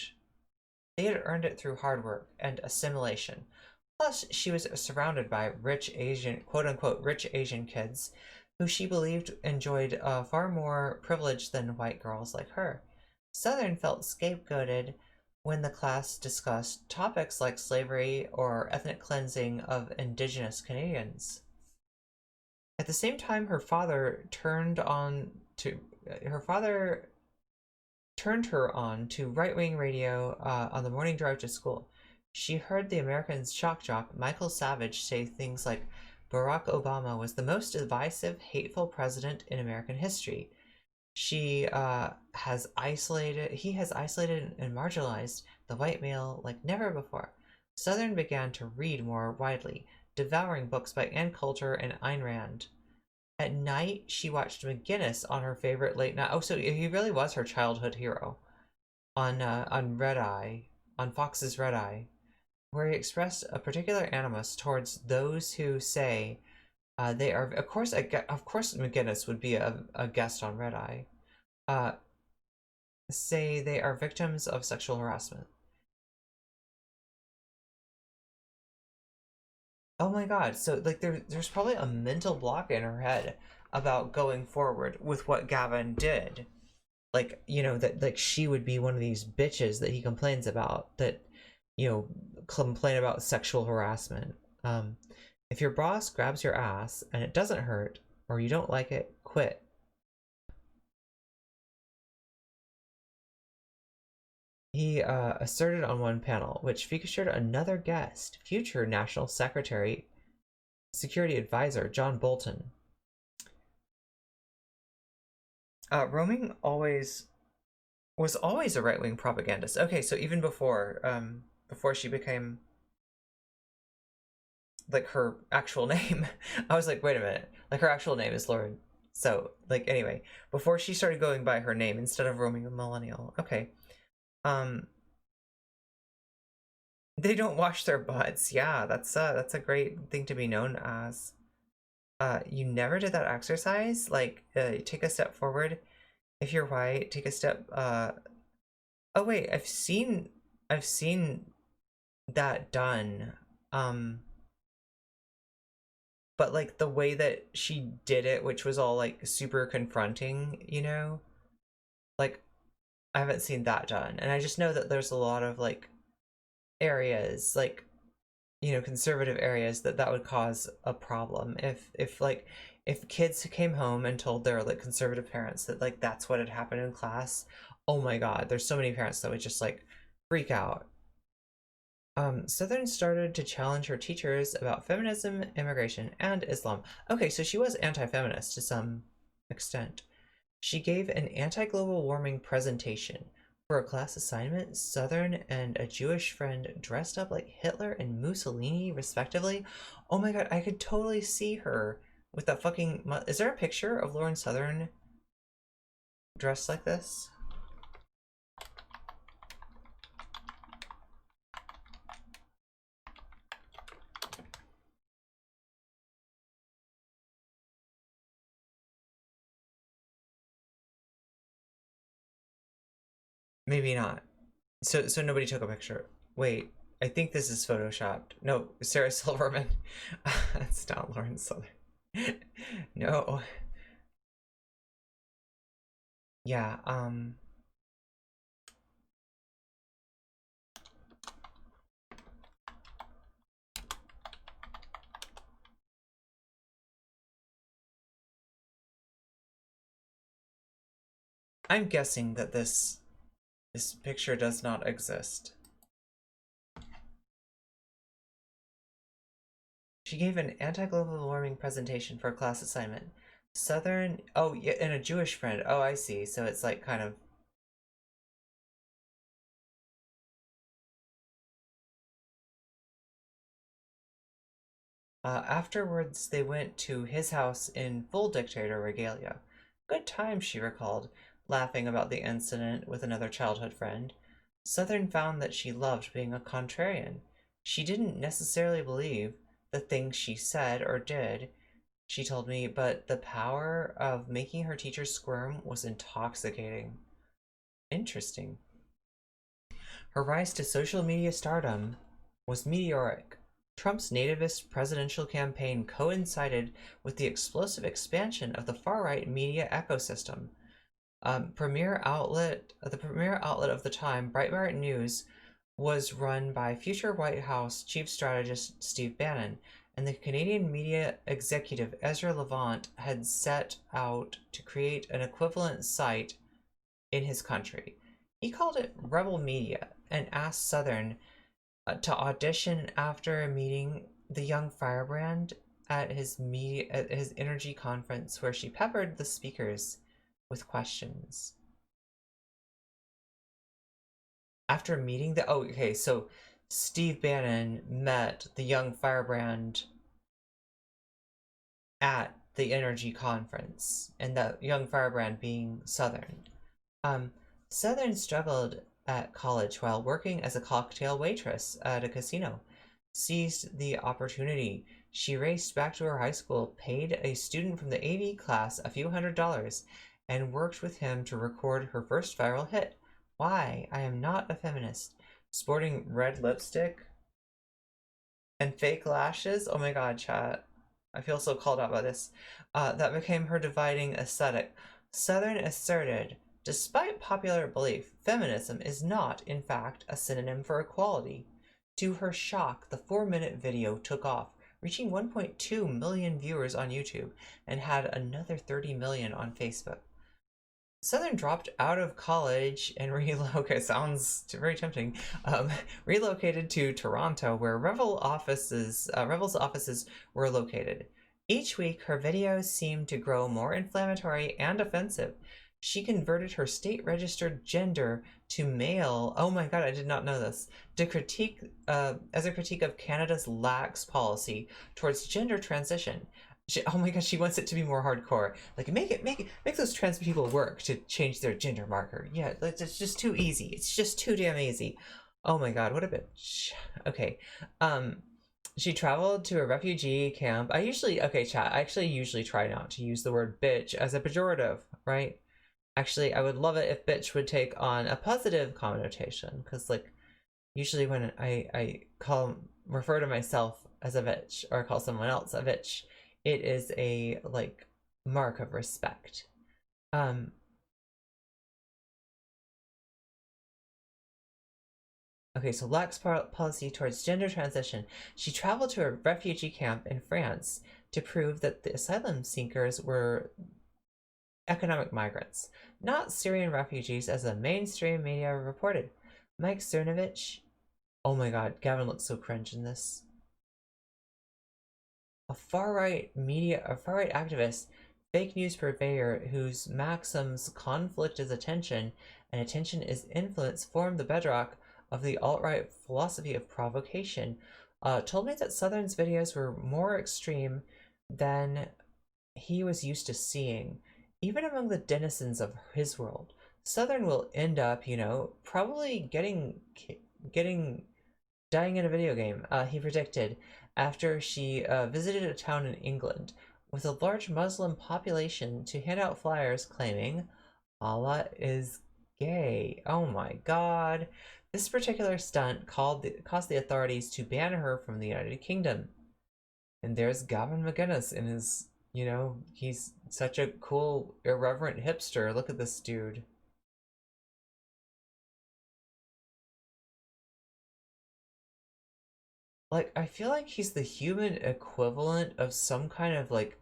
it through hard work and assimilation. Plus, she was surrounded by rich Asian, quote-unquote, rich Asian kids who she believed enjoyed far more privilege than white girls like her. Southern felt scapegoated when the class discussed topics like slavery or ethnic cleansing of Indigenous Canadians. At the same time, her father turned her on to right-wing radio on the morning drive to school. She heard the American shock jock Michael Savage say things like Barack Obama was the most divisive, hateful president in American history. He has isolated and marginalized the white male like never before. Southern began to read more widely, devouring books by Ann Coulter and Ayn Rand. At night, she watched McInnes on her favorite late night. Oh, so he really was her childhood hero on Red Eye, on Fox's Red Eye, where he expressed a particular animus towards those who say they are. Of course, McInnes would be a guest on Red Eye. Say they are victims of sexual harassment. Oh my god, so like there's probably a mental block in her head about going forward with what Gavin did. Like, you know, that like she would be one of these bitches that he complains about, that, you know, complain about sexual harassment. If your boss grabs your ass and it doesn't hurt, or you don't like it, quit. He asserted on one panel, which featured another guest, future National Secretary Security Advisor John Bolton. Roaming was always a right-wing propagandist. Okay, so even before she became like her actual name, I was like, wait a minute, like her actual name is Lauren. So like anyway, before she started going by her name instead of Roaming a Millennial. Okay. They don't wash their butts. Yeah, that's a great thing to be known as. You never did that exercise? Like, take a step forward. If you're white, take a step, oh wait, I've seen that done. But like the way that she did it, which was all like super confronting, you know? Like, I haven't seen that done. And I just know that there's a lot of like areas, like, you know, conservative areas that would cause a problem if kids came home and told their like conservative parents that like that's what had happened in class. Oh my god, there's so many parents that would just like freak out. Southern started to challenge her teachers about feminism, immigration, and Islam. Okay, so she was anti-feminist to some extent. She gave an anti-global warming presentation. For a class assignment, Southern and a Jewish friend dressed up like Hitler and Mussolini, respectively. Oh my god, I could totally see her with that fucking... Is there a picture of Lauren Southern dressed like this? Maybe not. So nobody took a picture. Wait, I think this is photoshopped. No, Sarah Silverman. That's not Lauren Southern. No. Yeah, I'm guessing that this picture does not exist. She gave an anti-global warming presentation for a class assignment. Southern, oh yeah, and a Jewish friend. Oh, I see. So it's like kind of... afterwards, they went to his house in full dictator regalia. Good times, she recalled, laughing about the incident with another childhood friend. Southern found that she loved being a contrarian. She didn't necessarily believe the things she said or did, she told me, but the power of making her teachers squirm was intoxicating. Interesting. Her rise to social media stardom was meteoric. Trump's nativist presidential campaign coincided with the explosive expansion of the far-right media ecosystem. The premier outlet of the time, Breitbart News, was run by future White House chief strategist Steve Bannon, and the Canadian media executive Ezra Levant had set out to create an equivalent site in his country. He called it Rebel Media and asked Southern to audition after meeting the young firebrand at his energy conference, where she peppered the speakers with questions. After meeting the so Steve Bannon met the young firebrand at the energy conference, and the young firebrand being Southern. Southern struggled at college while working as a cocktail waitress at a casino. Seized the opportunity. She raced back to her high school, paid a student from the AV class a few $100s, and worked with him to record her first viral hit, Why I Am Not a Feminist. Sporting red lipstick and fake lashes. Oh my god, chat. I feel so called out by this. That became her dividing aesthetic. Southern asserted, despite popular belief, feminism is not, in fact, a synonym for equality. To her shock, the 4-minute video took off, reaching 1.2 million viewers on YouTube and had another 30 million on Facebook. Southern dropped out of college and relocated. Sounds very tempting. Relocated to Toronto, where Rebel's offices were located. Each week, her videos seemed to grow more inflammatory and offensive. She converted her state-registered gender to male. Oh my god, I did not know this. To critique, as a critique of Canada's lax policy towards gender transition. Oh my gosh, she wants it to be more hardcore. Like, make those trans people work to change their gender marker. Yeah, it's just too easy. It's just too damn easy. Oh my god, what a bitch. Okay, she traveled to a refugee camp. Chat, I actually usually try not to use the word bitch as a pejorative, right? Actually, I would love it if bitch would take on a positive connotation, because, like, usually when I refer to myself as a bitch, or call someone else a bitch, it is a, like, mark of respect. Okay, so lax policy towards gender transition. She traveled to a refugee camp in France to prove that the asylum seekers were economic migrants, not Syrian refugees as the mainstream media reported. Mike Cernovich. Oh my god, Gavin looks so cringe in this. A far-right activist, fake news purveyor whose maxims conflict is attention and attention is influence form the bedrock of the alt-right philosophy of provocation, told me that Southern's videos were more extreme than he was used to seeing. Even among the denizens of his world, Southern will end up, probably dying in a video game, he predicted, after she visited a town in England with a large Muslim population to hand out flyers claiming Allah is gay. Oh my god. This particular stunt caused the authorities to ban her from the United Kingdom. And there's Gavin McInnes in his, he's such a cool, irreverent hipster. Look at this dude. Like, I feel like he's the human equivalent of some kind of, like,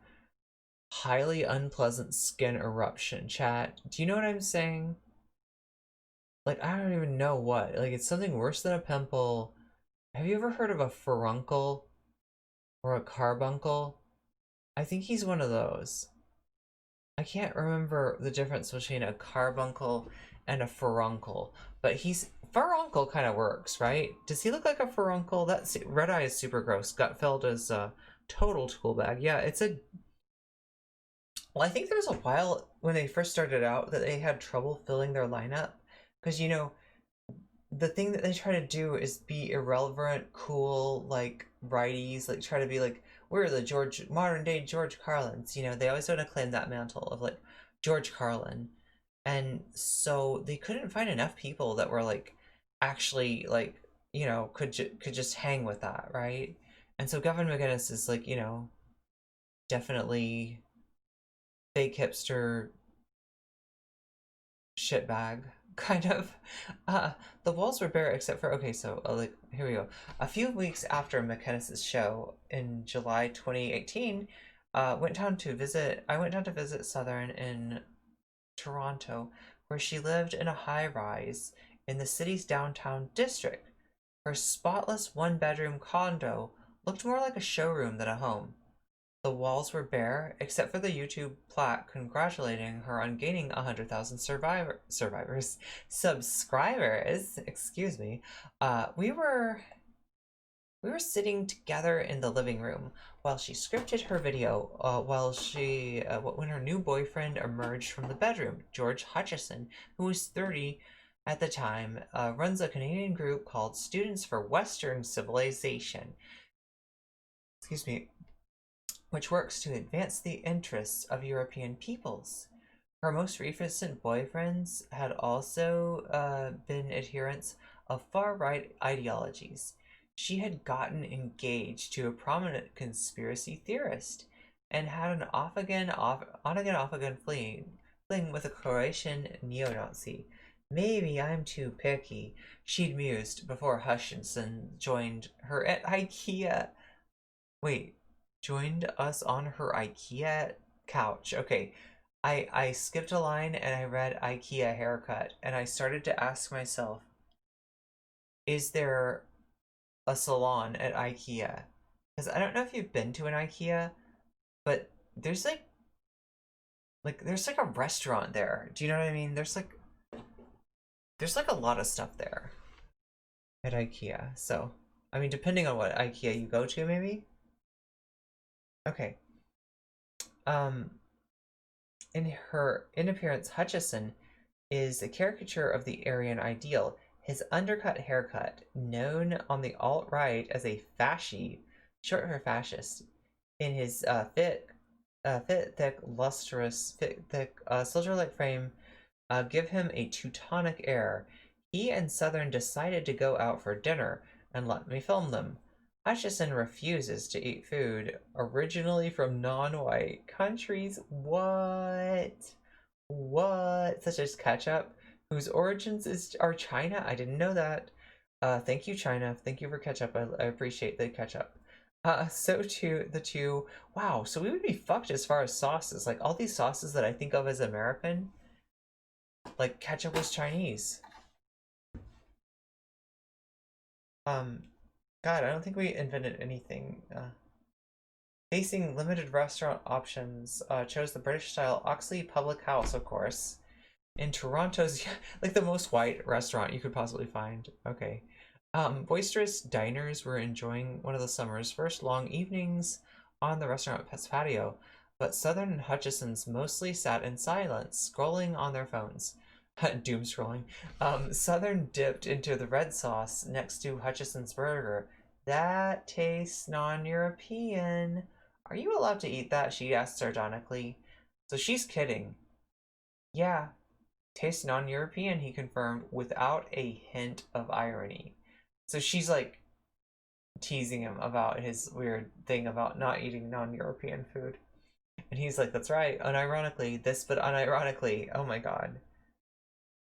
highly unpleasant skin eruption, chat. Do you know what I'm saying? Like, I don't even know what. Like, it's something worse than a pimple. Have you ever heard of a furuncle? Or a carbuncle? I think he's one of those. I can't remember the difference between a carbuncle and a furuncle, but furuncle kind of works, right? Does he look like a furuncle? That red eye is super gross. Gut filled is a total tool bag. Yeah, well, I think there was a while when they first started out that they had trouble filling their lineup because the thing that they try to do is be irrelevant, cool, like righties, like try to be like we're the modern day George Carlins. They always want to claim that mantle of like George Carlin, and so they couldn't find enough people that were like actually like could just hang with that, right? And so Gavin McInnes is like definitely fake hipster shitbag, kind of. The walls were bare except for, okay, so like, here we go. A few weeks after McInnes' show in July 2018, I went down to visit Southern in Toronto, where she lived in a high-rise in the city's downtown district. Her spotless one-bedroom condo looked more like a showroom than a home. The walls were bare, except for the YouTube plaque congratulating her on gaining 100,000 subscribers. Excuse me. We were sitting together in the living room while she scripted her video. When her new boyfriend emerged from the bedroom, George Hutchison, who was 30 at the time, runs a Canadian group called Students for Western Civilization. Excuse me. Which works to advance the interests of European peoples. Her most recent boyfriends had also been adherents of far-right ideologies. She had gotten engaged to a prominent conspiracy theorist and had an on-again, off-again fling with a Croatian neo-Nazi. Maybe I'm too picky, she'd mused before Hutchinson joined her at IKEA. Wait. Joined us on her IKEA couch. Okay, I skipped a line and I read IKEA haircut, and I started to ask myself, is there a salon at IKEA? Because I don't know if you've been to an IKEA, but there's like a restaurant there. Do you know what I mean? There's like a lot of stuff there at IKEA. So, I mean, depending on what IKEA you go to, maybe. Okay. In appearance, Hutchison is a caricature of the Aryan ideal. His undercut haircut, known on the alt-right as a fasci, short for fascist, in his thick, lustrous, soldier-like frame, give him a Teutonic air. He and Southern decided to go out for dinner and let me film them. Hutchison refuses to eat food originally from non-white countries. What? Such as ketchup, whose origins are China? I didn't know that. Thank you, China. Thank you for ketchup. I appreciate the ketchup. So too, wow, so we would be fucked as far as sauces. Like, all these sauces that I think of as American, like, ketchup was Chinese. God, I don't think we invented anything. Facing limited restaurant options, chose the British-style Oxley Public House, of course. In Toronto's, like, the most white restaurant you could possibly find. Okay. Boisterous diners were enjoying one of the summer's first long evenings on the restaurant's patio, but Southern and Hutchison's mostly sat in silence, scrolling on their phones. Doom scrolling. Southern dipped into the red sauce next to Hutchison's burger. That tastes non-European. Are you allowed to eat that? She asked sardonically. So she's kidding. Yeah, tastes non-European, he confirmed, without a hint of irony. So she's like teasing him about his weird thing about not eating non-European food. And he's like, that's right, unironically, but unironically, oh my god.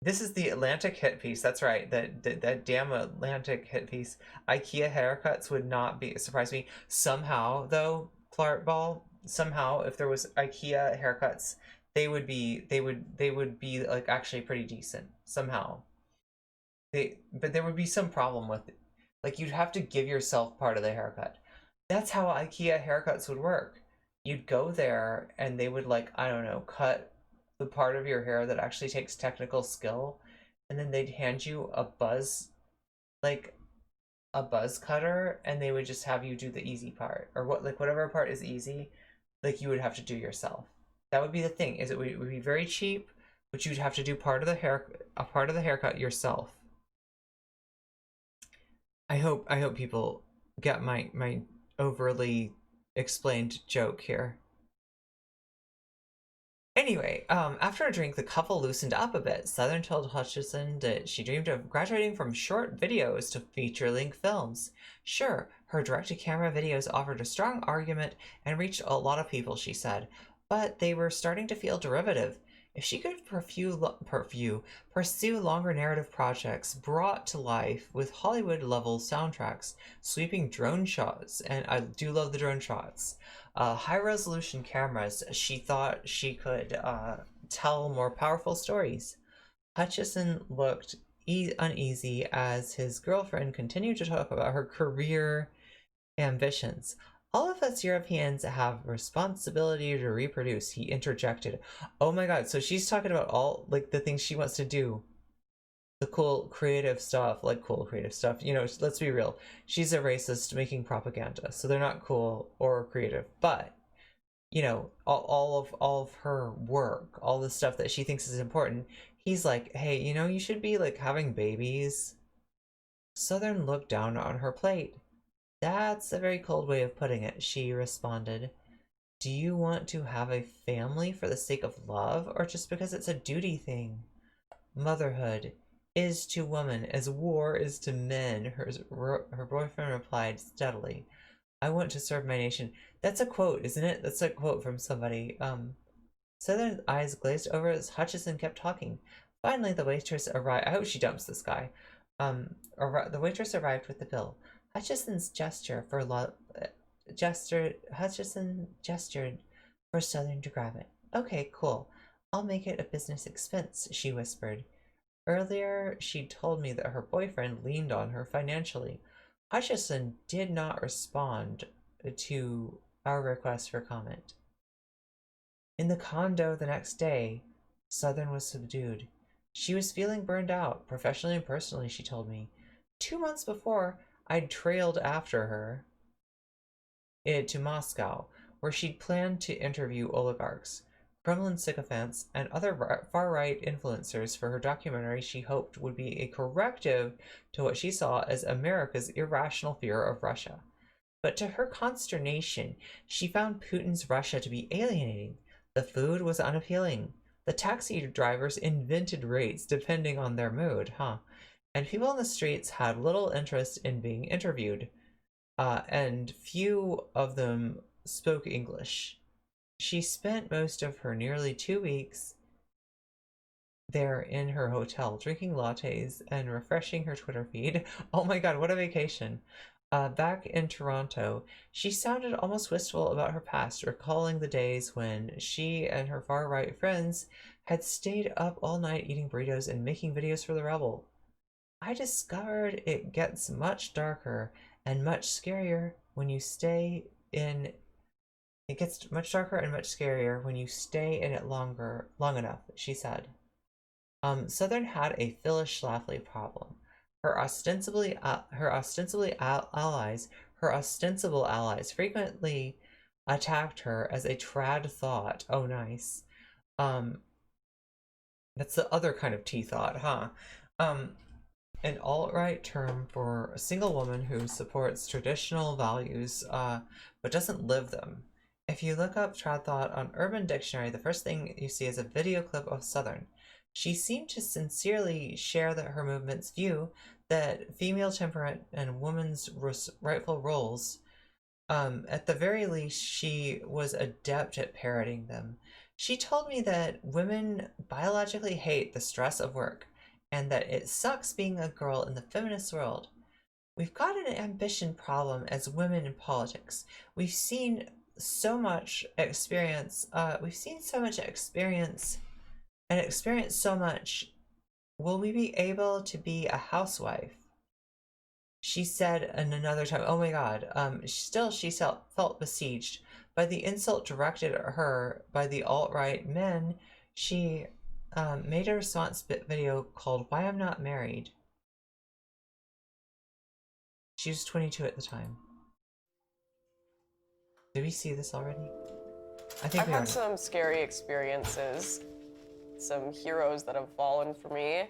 This is the Atlantic hit piece. That's right. That damn Atlantic hit piece. IKEA haircuts would not surprise me. Somehow, though, Flart Ball. Somehow, if there was IKEA haircuts, they would be like actually pretty decent. Somehow. But there would be some problem with it. Like, you'd have to give yourself part of the haircut. That's how IKEA haircuts would work. You'd go there and they would, like, I don't know, cut the part of your hair that actually takes technical skill, and then they'd hand you a buzz cutter, and they would just have you do the easy part, or whatever part is easy, like, you would have to do yourself. That would be the thing, is it would be very cheap, but you'd have to do a part of the haircut yourself. I hope people get my overly explained joke here. Anyway, after a drink, the couple loosened up a bit. Southern told Hutchison that she dreamed of graduating from short videos to feature-length films. Sure, her direct-to-camera videos offered a strong argument and reached a lot of people, she said, but they were starting to feel derivative. If she could pursue longer narrative projects brought to life with Hollywood-level soundtracks, sweeping drone shots, and I do love the drone shots, high-resolution cameras, she thought she could tell more powerful stories. Hutchison looked uneasy as his girlfriend continued to talk about her career ambitions. All of us Europeans have responsibility to reproduce, he interjected. Oh my god, so she's talking about all, like, the things she wants to do. The cool creative stuff, you know, let's be real. She's a racist making propaganda, so they're not cool or creative. But, you know, all of her work, all the stuff that she thinks is important, he's like, hey, you know, you should be, like, having babies. Southern looked down on her plate. That's a very cold way of putting it, she responded. Do you want to have a family for the sake of love, or just because it's a duty thing? Motherhood is to woman as war is to men, her boyfriend replied steadily. I want to serve my nation. That's a quote, isn't it? That's a quote from somebody. Southern's eyes glazed over as Hutchison kept talking. Finally, the waitress arrived. I hope she dumps this guy. The waitress arrived with the bill. Hutchison gestured for Southern to grab it. Okay, cool. I'll make it a business expense, she whispered. Earlier, she'd told me that her boyfriend leaned on her financially. Hutchison did not respond to our request for comment. In the condo the next day, Southern was subdued. She was feeling burned out, professionally and personally, she told me. 2 months before, I'd trailed after her to Moscow, where she'd planned to interview oligarchs, Kremlin sycophants, and other far-right influencers for her documentary she hoped would be a corrective to what she saw as America's irrational fear of Russia. But to her consternation, she found Putin's Russia to be alienating. The food was unappealing. The taxi drivers invented rates depending on their mood, and people in the streets had little interest in being interviewed, and few of them spoke English. She spent most of her nearly 2 weeks there in her hotel, drinking lattes and refreshing her Twitter feed. Oh my god, what a vacation. Back in Toronto, she sounded almost wistful about her past, recalling the days when she and her far-right friends had stayed up all night eating burritos and making videos for the Rebel. I discovered it gets much darker and much scarier when you stay in. It gets much darker and much scarier when you stay in it long enough, she said. Southern had a Phyllis Schlafly problem. Her ostensible allies frequently attacked her as a trad thought. Oh, nice. That's the other kind of tea thought, huh? An alt-right term for a single woman who supports traditional values, but doesn't live them. If you look up trad thought on Urban Dictionary, the first thing you see is a video clip of Southern. She seemed to sincerely share her movement's view that female temperament and women's rightful roles, at the very least, she was adept at parroting them. She told me that women biologically hate the stress of work, and that it sucks being a girl in the feminist world. We've got an ambition problem as women in politics. We've seen so much experience, and experienced so much. Will we be able to be a housewife? She said in another time, oh my god, still she felt besieged by the insult directed at her by the alt-right men. She made a response video called Why I'm Not Married. She was 22 at the time. Did we see this already? I think I've had some scary experiences, some heroes that have fallen for me.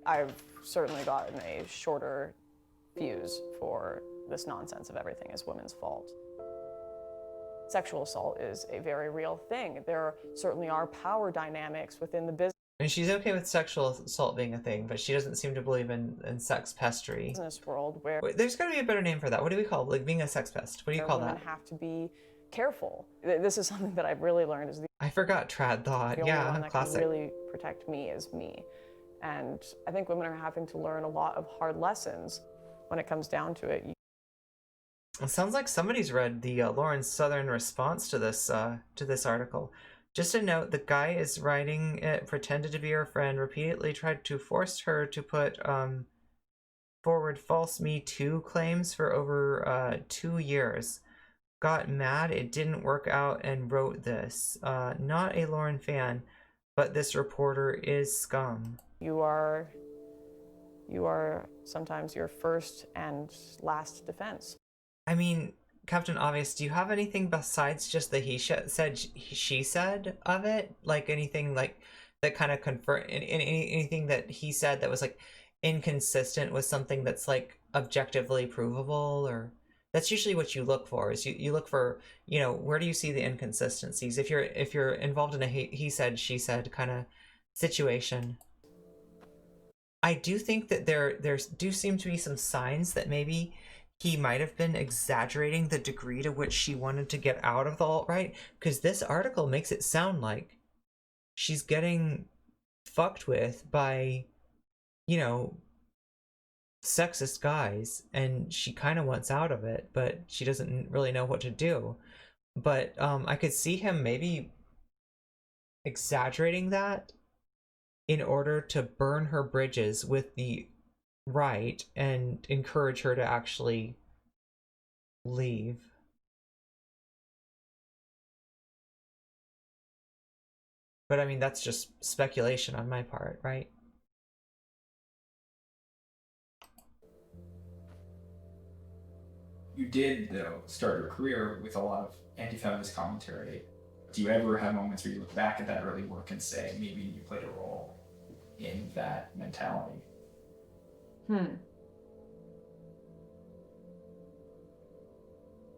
I've certainly gotten a shorter fuse for this nonsense of everything is women's fault. Sexual assault is a very real thing. There certainly are power dynamics within the business. I mean, she's okay with sexual assault being a thing, but she doesn't seem to believe in sex pestery. Business world where there's got to be a better name for that. What do we call, like, being a sex pest? What do you call that? Women have to be careful. This is something that I've really learned is the I forgot trad thought. only Yeah, one that classic. can really protect me is me. And I think women are having to learn a lot of hard lessons when it comes down to it. It sounds like somebody's read the Lauren Southern response to this article. Just a note: the guy is writing it pretended to be her friend, repeatedly tried to force her to put forward false Me Too claims for over 2 years. Got mad it didn't work out and wrote this. Not a Lauren fan, but this reporter is scum. You are sometimes your first and last defense. I mean, Captain Obvious, do you have anything besides just the she said of it? Like anything like that kind of confirm anything that he said that was like inconsistent with something that's like objectively provable? Or that's usually what you look for, is you look for, you know, where do you see the inconsistencies if you're involved in a he said she said kind of situation. I do think that there do seem to be some signs that maybe he might have been exaggerating the degree to which she wanted to get out of the alt-right, because this article makes it sound like she's getting fucked with by, you know, sexist guys, and she kind of wants out of it, but she doesn't really know what to do. But I could see him maybe exaggerating that in order to burn her bridges with the right and encourage her to actually leave. But I mean, that's just speculation on my part, right? You did, though, start your career with a lot of anti-feminist commentary. Do you ever have moments where you look back at that early work and say maybe you played a role in that mentality?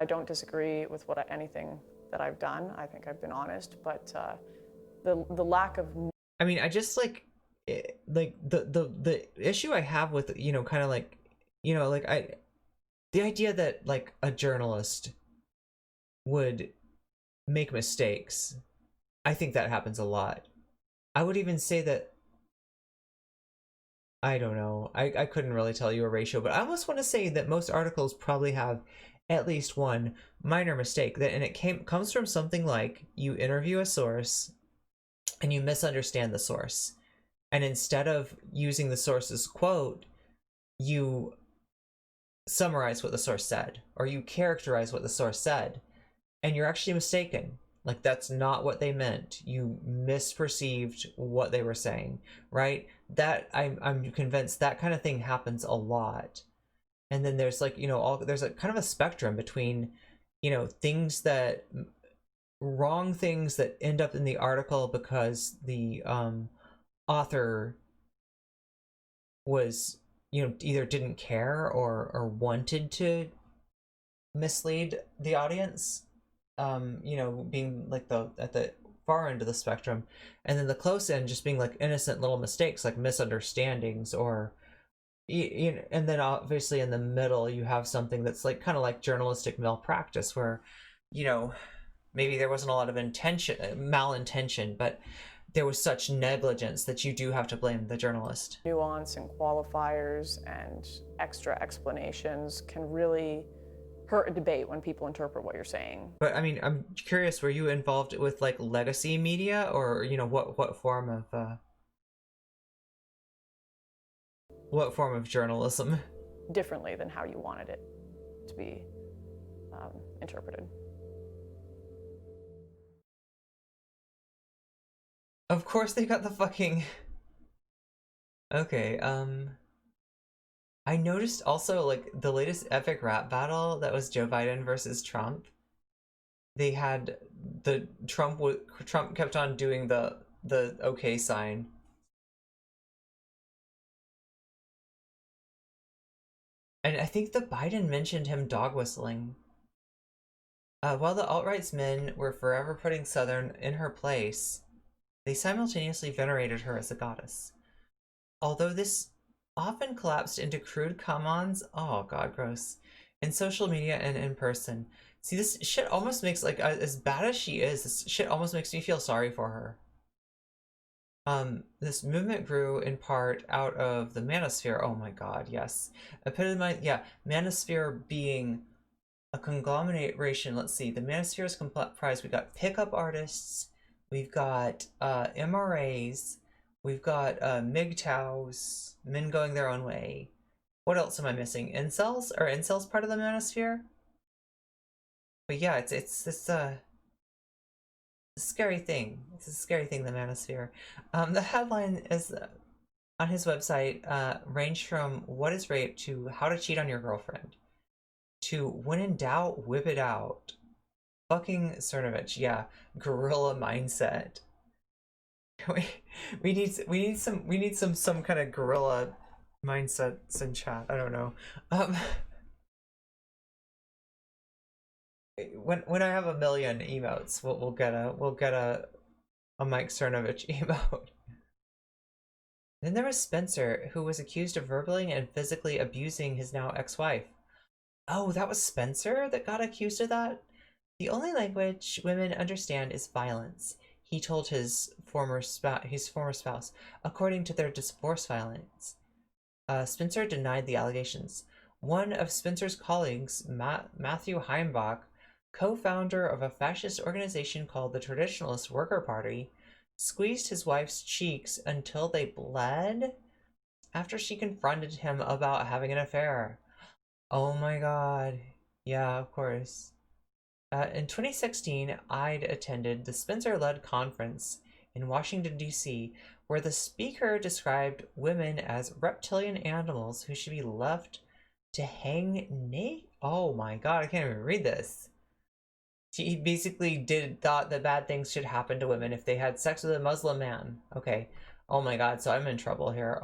I don't disagree with anything that I've done. I think I've been honest, but the lack of. I mean, I just like the issue I have with, you know, kind of like, you know, like the idea that like a journalist would make mistakes. I think that happens a lot. I would even say that, I don't know, I couldn't really tell you a ratio, but I almost want to say that most articles probably have at least one minor mistake, that, and it comes from something like you interview a source and you misunderstand the source, and instead of using the source's quote, you summarize what the source said, or you characterize what the source said, and you're actually mistaken. Like, that's not what they meant. You misperceived what they were saying, right? That I'm convinced that kind of thing happens a lot. And then there's like, you know, there's a kind of a spectrum between, you know, things that wrong things that end up in the article because the author was, you know, either didn't care or wanted to mislead the audience, you know, being like at the far end of the spectrum, and then the close end just being like innocent little mistakes like misunderstandings, or you know, and then obviously in the middle you have something that's like kind of like journalistic malpractice, where, you know, maybe there wasn't a lot of malintention, but there was such negligence that you do have to blame the journalist. Nuance and qualifiers and extra explanations can really hurt a debate when people interpret what you're saying. But I mean, I'm curious, were you involved with like legacy media, or, you know, what form of journalism? Differently than how you wanted it to be interpreted. Of course they got the fucking... Okay, I noticed also, like, the latest epic rap battle that was Joe Biden versus Trump. They had the Trump kept on doing the okay sign. And I think the Biden mentioned him dog whistling. While the alt-right's men were forever putting Southern in her place, they simultaneously venerated her as a goddess. Although this often collapsed into crude come-ons, oh god, gross, in social media and in person, See, this shit almost makes, like, as bad as she is, this shit almost makes me feel sorry for her. This movement grew in part out of the manosphere. Oh my god, yes. Epitomize, yeah, manosphere being a conglomeration. Let's see, the manosphere is comprised. We've got pickup artists, we've got MRAs, we've got MGTOWs, men going their own way. What else am I missing? Incels? Are incels part of the manosphere? But yeah, it's this scary thing. It's a scary thing, the manosphere. The headline is on his website ranged from what is rape to how to cheat on your girlfriend to when in doubt, whip it out. Fucking Cernovich, yeah, gorilla mindset. we need some kind of gorilla mindsets in chat. I don't know. When I have a million emotes, we'll get a Mike Cernovich emote. Then there was Spencer, who was accused of verbally and physically abusing his now ex-wife. Oh, that was Spencer that got accused of that? The only language women understand is violence, he told his former spouse, according to their divorce filings. Spencer denied the allegations. One of Spencer's colleagues, Matthew Heimbach, co-founder of a fascist organization called the Traditionalist Worker Party, squeezed his wife's cheeks until they bled after she confronted him about having an affair. Oh my god. Yeah, of course. In 2016, I'd attended the Spencer-led conference in Washington, D.C., where the speaker described women as reptilian animals who should be left to hang naked. Oh my god, I can't even read this. He basically thought that bad things should happen to women if they had sex with a Muslim man. Okay. Oh my god, so I'm in trouble here.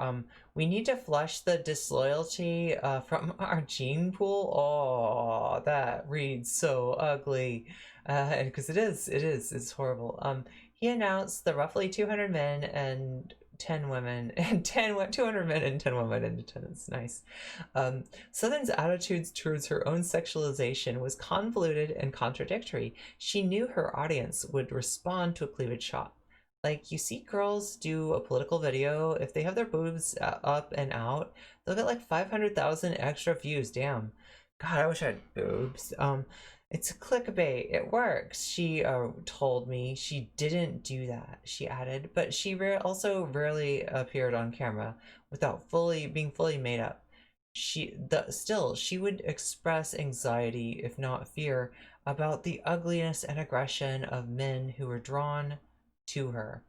We need to flush the disloyalty from our gene pool. Oh, that reads so ugly. Because it's horrible. He announced the roughly 200 men and 10 women and 200 men and 10 women in attendance. Nice. Southern's attitudes towards her own sexualization was convoluted and contradictory. She knew her audience would respond to a cleavage shot. Like, you see girls do a political video, if they have their boobs up and out, they'll get like 500,000 extra views. Damn. God, I wish I had boobs. It's a clickbait. It works. She told me she didn't do that, she added, but she also rarely appeared on camera without being fully made up. Still, she would express anxiety, if not fear, about the ugliness and aggression of men who were drawn to her.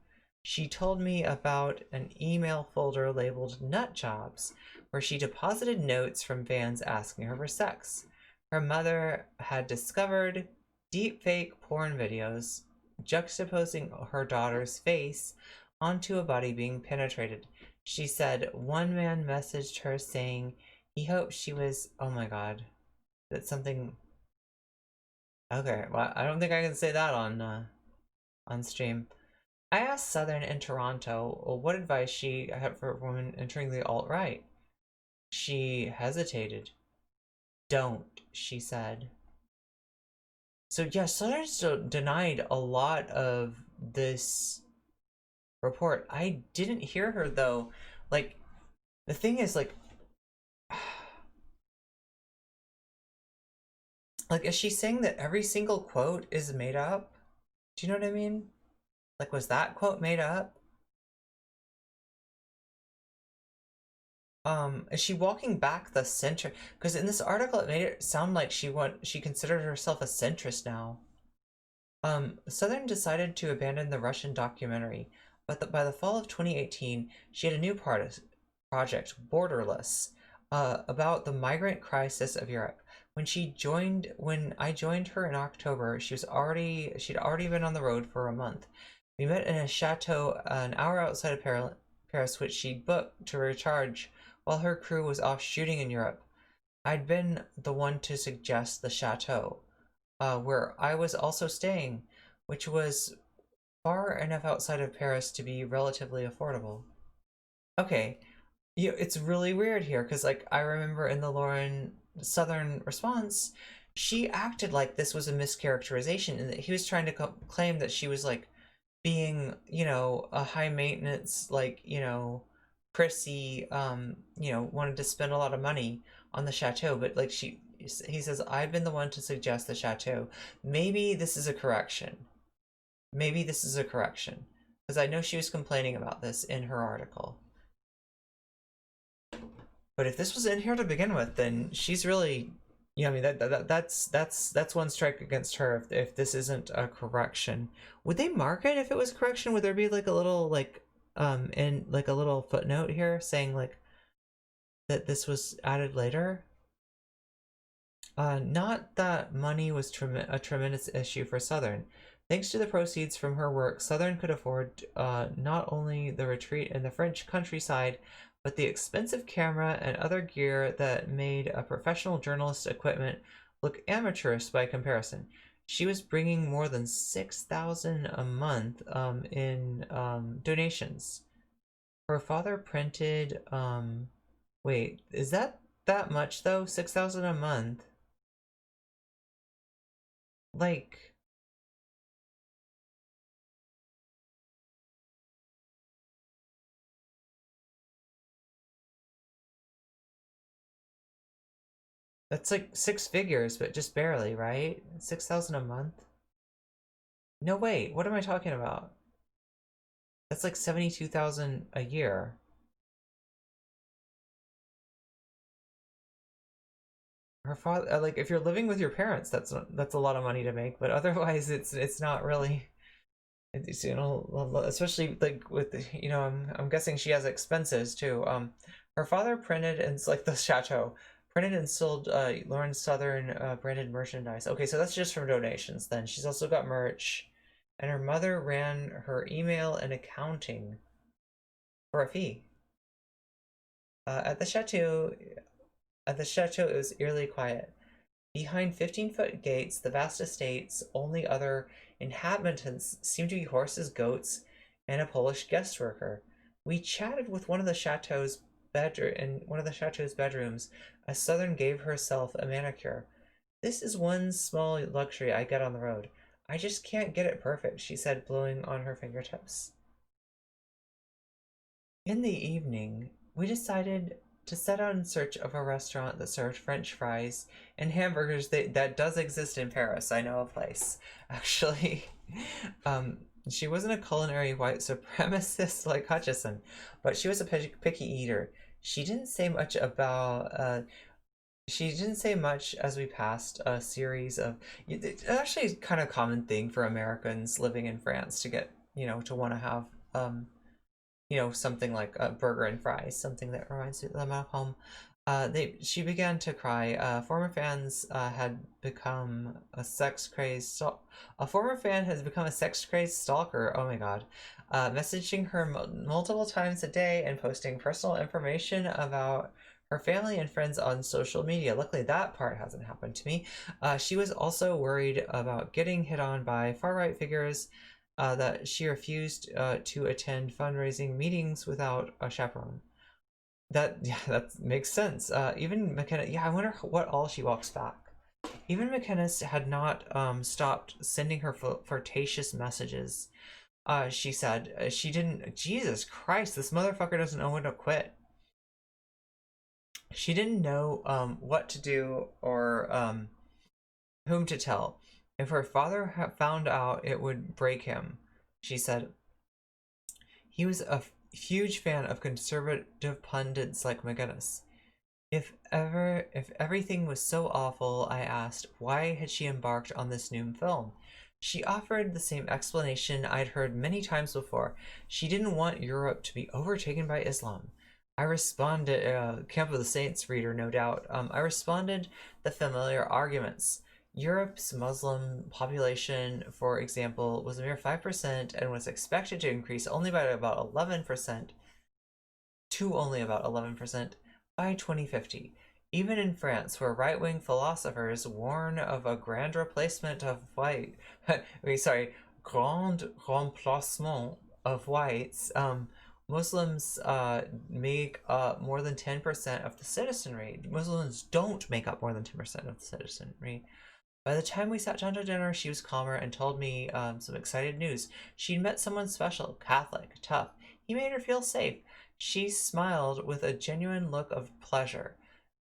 She told me about an email folder labeled Nut Jobs, where she deposited notes from fans asking her for sex. Her mother had discovered deepfake porn videos juxtaposing her daughter's face onto a body being penetrated. She said one man messaged her saying he hoped she was, oh my god, that's something. Okay, well, I don't think I can say that on stream. I asked Southern in Toronto what advice she had for women entering the alt-right. She hesitated. Don't, she said. So yeah, Southern still denied a lot of this report. I didn't hear her though. Like, the thing is, like, is she saying that every single quote is made up? Do you know what I mean? Like, was that quote made up? Is she walking back the center? Because in this article, it made it sound like she considered herself a centrist now. Southern decided to abandon the Russian documentary, but by the fall of 2018, she had a new project, Borderless, about the migrant crisis of Europe. When I joined her in October, she'd already been on the road for a month. We met in a chateau an hour outside of Paris, which she booked to recharge while her crew was off shooting in Europe. I'd been the one to suggest the chateau, where I was also staying, which was far enough outside of Paris to be relatively affordable. Okay, it's really weird here, because, like, I remember in the Lauren Southern response, she acted like this was a mischaracterization and that he was trying to claim that she was like being, you know, a high maintenance, like, you know, prissy, you know, wanted to spend a lot of money on the chateau, but like he says, I've been the one to suggest the chateau. Maybe this is a correction. Maybe this is a correction. Because I know she was complaining about this in her article. But if this was in here to begin with, then she's really, you know, I mean that's one strike against her. If this isn't a correction, would they mark it if it was correction? Would there be like a little like in like a little footnote here saying like that this was added later? Not that money was a tremendous issue for Southern. Thanks to the proceeds from her work, Southern could afford not only the retreat in the French countryside, but the expensive camera and other gear that made a professional journalist's equipment look amateurish by comparison. She was bringing more than $6,000 a month in donations. Her father printed. Wait, is that much though? $6,000 a month. Like, that's like six figures, but just barely, right? 6,000 a month? No, wait, what am I talking about? That's like 72,000 a year. Her father, like, if you're living with your parents, that's a lot of money to make, but otherwise, it's not really. It's, you know, especially like with the, you know, I'm guessing she has expenses too. Her father printed and it's like the chateau printed and sold Lauren Southern branded merchandise. Okay, so that's just from donations. Then she's also got merch, and her mother ran her email and accounting for a fee. At the chateau, it was eerily quiet. Behind 15-foot gates, the vast estate's only other inhabitants seemed to be horses, goats, and a Polish guest worker. We chatted with one of the chateau's bedrooms as Southern gave herself a manicure. This is one small luxury I get on the road. I just can't get it perfect, she said, blowing on her fingertips. In the evening, we decided to set out in search of a restaurant that served French fries and hamburgers that does exist in Paris. I know a place, actually. She wasn't a culinary white supremacist like Hutchison, but she was a picky eater. She didn't say much as we passed a series of. It's actually a kind of common thing for Americans living in France to get, you know, to want to have you know, something like a burger and fries, something that reminds them of home. She began to cry. Former fans had become a sex-crazed. A former fan has become a sex-crazed stalker. Oh my god, messaging her multiple times a day and posting personal information about her family and friends on social media. Luckily, that part hasn't happened to me. She was also worried about getting hit on by far-right figures. That she refused to attend fundraising meetings without a chaperone. That makes sense. Even McInnes, yeah, I wonder what all she walks back. Even McInnes had not stopped sending her flirtatious messages. She said she didn't. Jesus Christ, this motherfucker doesn't know when to quit. She didn't know what to do or whom to tell. If her father found out, it would break him, she said. He was a huge fan of conservative pundits like McInnes. If everything was so awful, I asked, why had she embarked on this new film? She offered the same explanation I'd heard many times before. She didn't want Europe to be overtaken by Islam. I responded, Camp of the Saints reader, no doubt. I responded the familiar arguments. Europe's Muslim population, for example, was a mere 5% and was expected to increase only by about 11% to only about 11% by 2050. Even in France, where right-wing philosophers warn of a grand replacement of white, grand remplacement of whites, Muslims make up more than 10% of the citizenry. Muslims don't make up more than 10% of the citizenry. By the time we sat down to dinner, she was calmer and told me some excited news. She'd met someone special, Catholic, tough. He made her feel safe. She smiled with a genuine look of pleasure.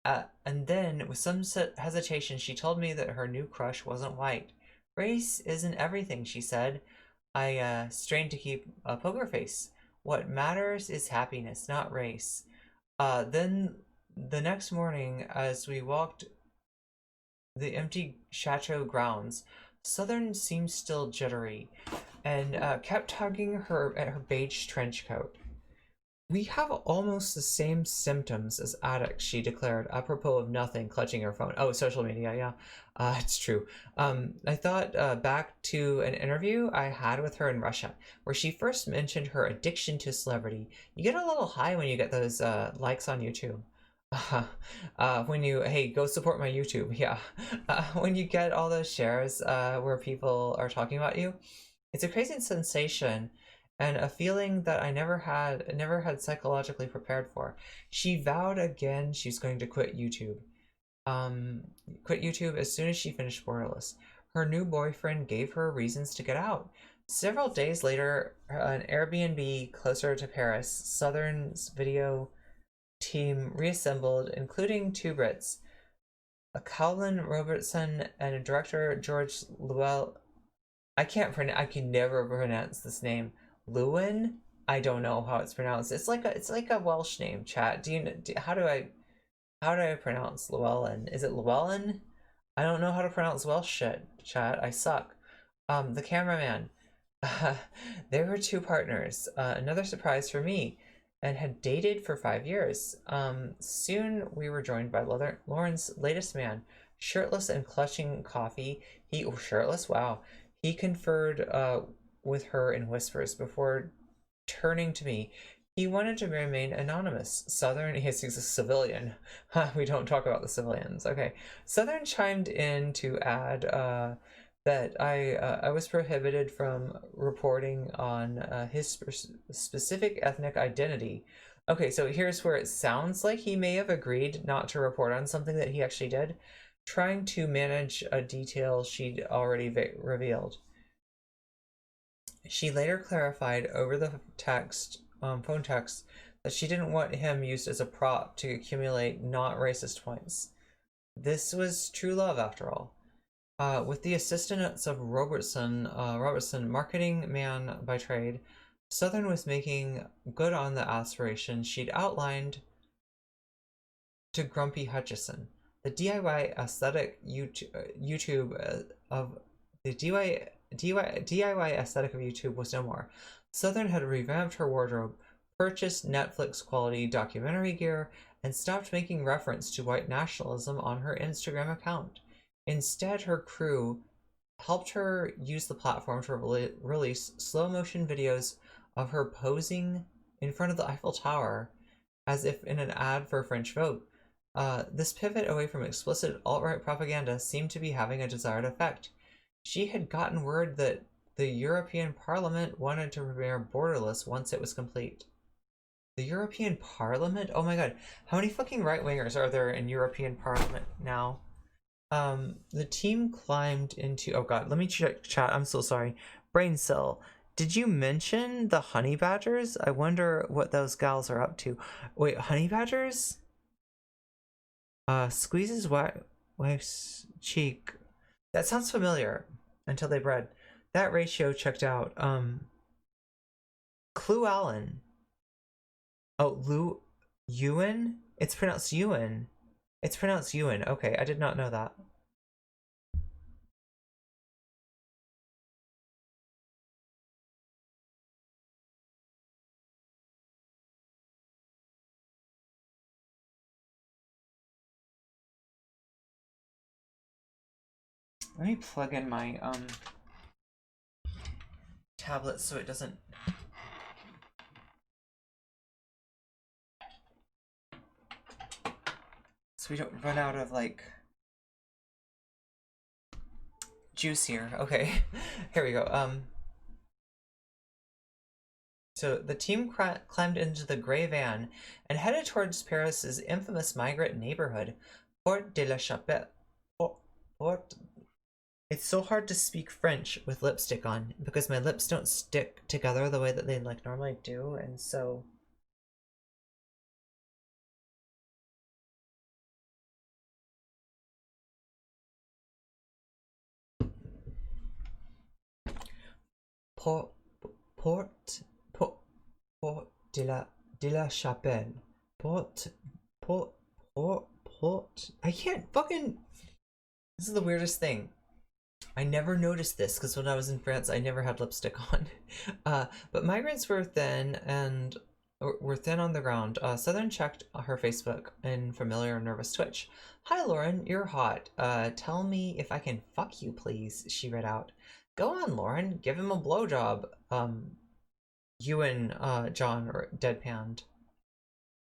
And then, with some hesitation, she told me that her new crush wasn't white. Race isn't everything, she said. I strained to keep a poker face. What matters is happiness, not race. Then, the next morning, as we walked the empty chateau grounds, Southern seemed still jittery, and kept tugging her at her beige trench coat. We have almost the same symptoms as addicts, she declared, apropos of nothing, clutching her phone. Oh, social media, yeah. It's true. I thought back to an interview I had with her in Russia, where she first mentioned her addiction to celebrity. You get a little high when you get those likes on YouTube. When you, hey, go support my YouTube, yeah. When you get all those shares where people are talking about you, it's a crazy sensation and a feeling that I never had psychologically prepared for. She vowed again she's going to quit YouTube. Quit YouTube as soon as she finished Borderless. Her new boyfriend gave her reasons to get out. Several days later, an Airbnb closer to Paris, Southern's video team reassembled, including two Brits, a Colin Robertson and a director, George Llewellyn. I can never pronounce this name. Lewin? I don't know how it's pronounced. It's like a Welsh name, chat. How do I pronounce Llewellyn? Is it Llewellyn? I don't know how to pronounce Welsh shit, chat. I suck. The cameraman. They were two partners. Another surprise for me, and had dated for 5 years. Soon we were joined by Lauren's latest man, shirtless and clutching coffee. Shirtless? Wow. He conferred with her in whispers before turning to me. He wanted to remain anonymous. Southern, he's a civilian. We don't talk about the civilians. Okay. Southern chimed in to add that I was prohibited from reporting on his specific ethnic identity. Okay, so here's where it sounds like he may have agreed not to report on something that he actually did, trying to manage a detail she'd already revealed. She later clarified over the phone text, that she didn't want him used as a prop to accumulate not racist points. This was true love, after all. With the assistance of Robertson, marketing man by trade, Southern was making good on the aspirations she'd outlined to Grumpy Hutchison. The DIY aesthetic YouTube of the DIY aesthetic of YouTube was no more. Southern had revamped her wardrobe, purchased Netflix quality documentary gear, and stopped making reference to white nationalism on her Instagram account. Instead, her crew helped her use the platform to release slow motion videos of her posing in front of the Eiffel Tower as if in an ad for French Vogue. This pivot away from explicit alt-right propaganda seemed to be having a desired effect. She had gotten word that the European Parliament wanted to premiere Borderless once it was complete. The European Parliament? Oh my god, how many fucking right-wingers are there in European Parliament now? The team climbed into... Oh god, let me check chat, I'm so sorry. Brain cell, did you mention the honey badgers? I wonder what those gals are up to. Wait, honey badgers? Squeezes wife's cheek. That sounds familiar. Until they bred. That ratio checked out. Clue Allen. Oh, Ewan? It's pronounced Ewan. It's pronounced Ewan. Okay, I did not know that. Let me plug in my tablet so it doesn't... So we don't run out of, like, juice here. Okay, here we go. So So the team climbed into the gray van and headed towards Paris's infamous migrant neighborhood, Port de la Chapelle. Port. It's so hard to speak French with lipstick on because my lips don't stick together the way that they like normally do, and so. Port, Port, Port, Port de la Chapelle. Port, Port, Port, Port. I can't fucking. This is the weirdest thing. I never noticed this because when I was in France, I never had lipstick on. But migrants were thin and were thin on the ground. Southern checked her Facebook in familiar nervous twitch. Hi, Lauren, you're hot. Tell me if I can fuck you, please. She read out. Go on, Lauren. Give him a blowjob. You and John are deadpanned.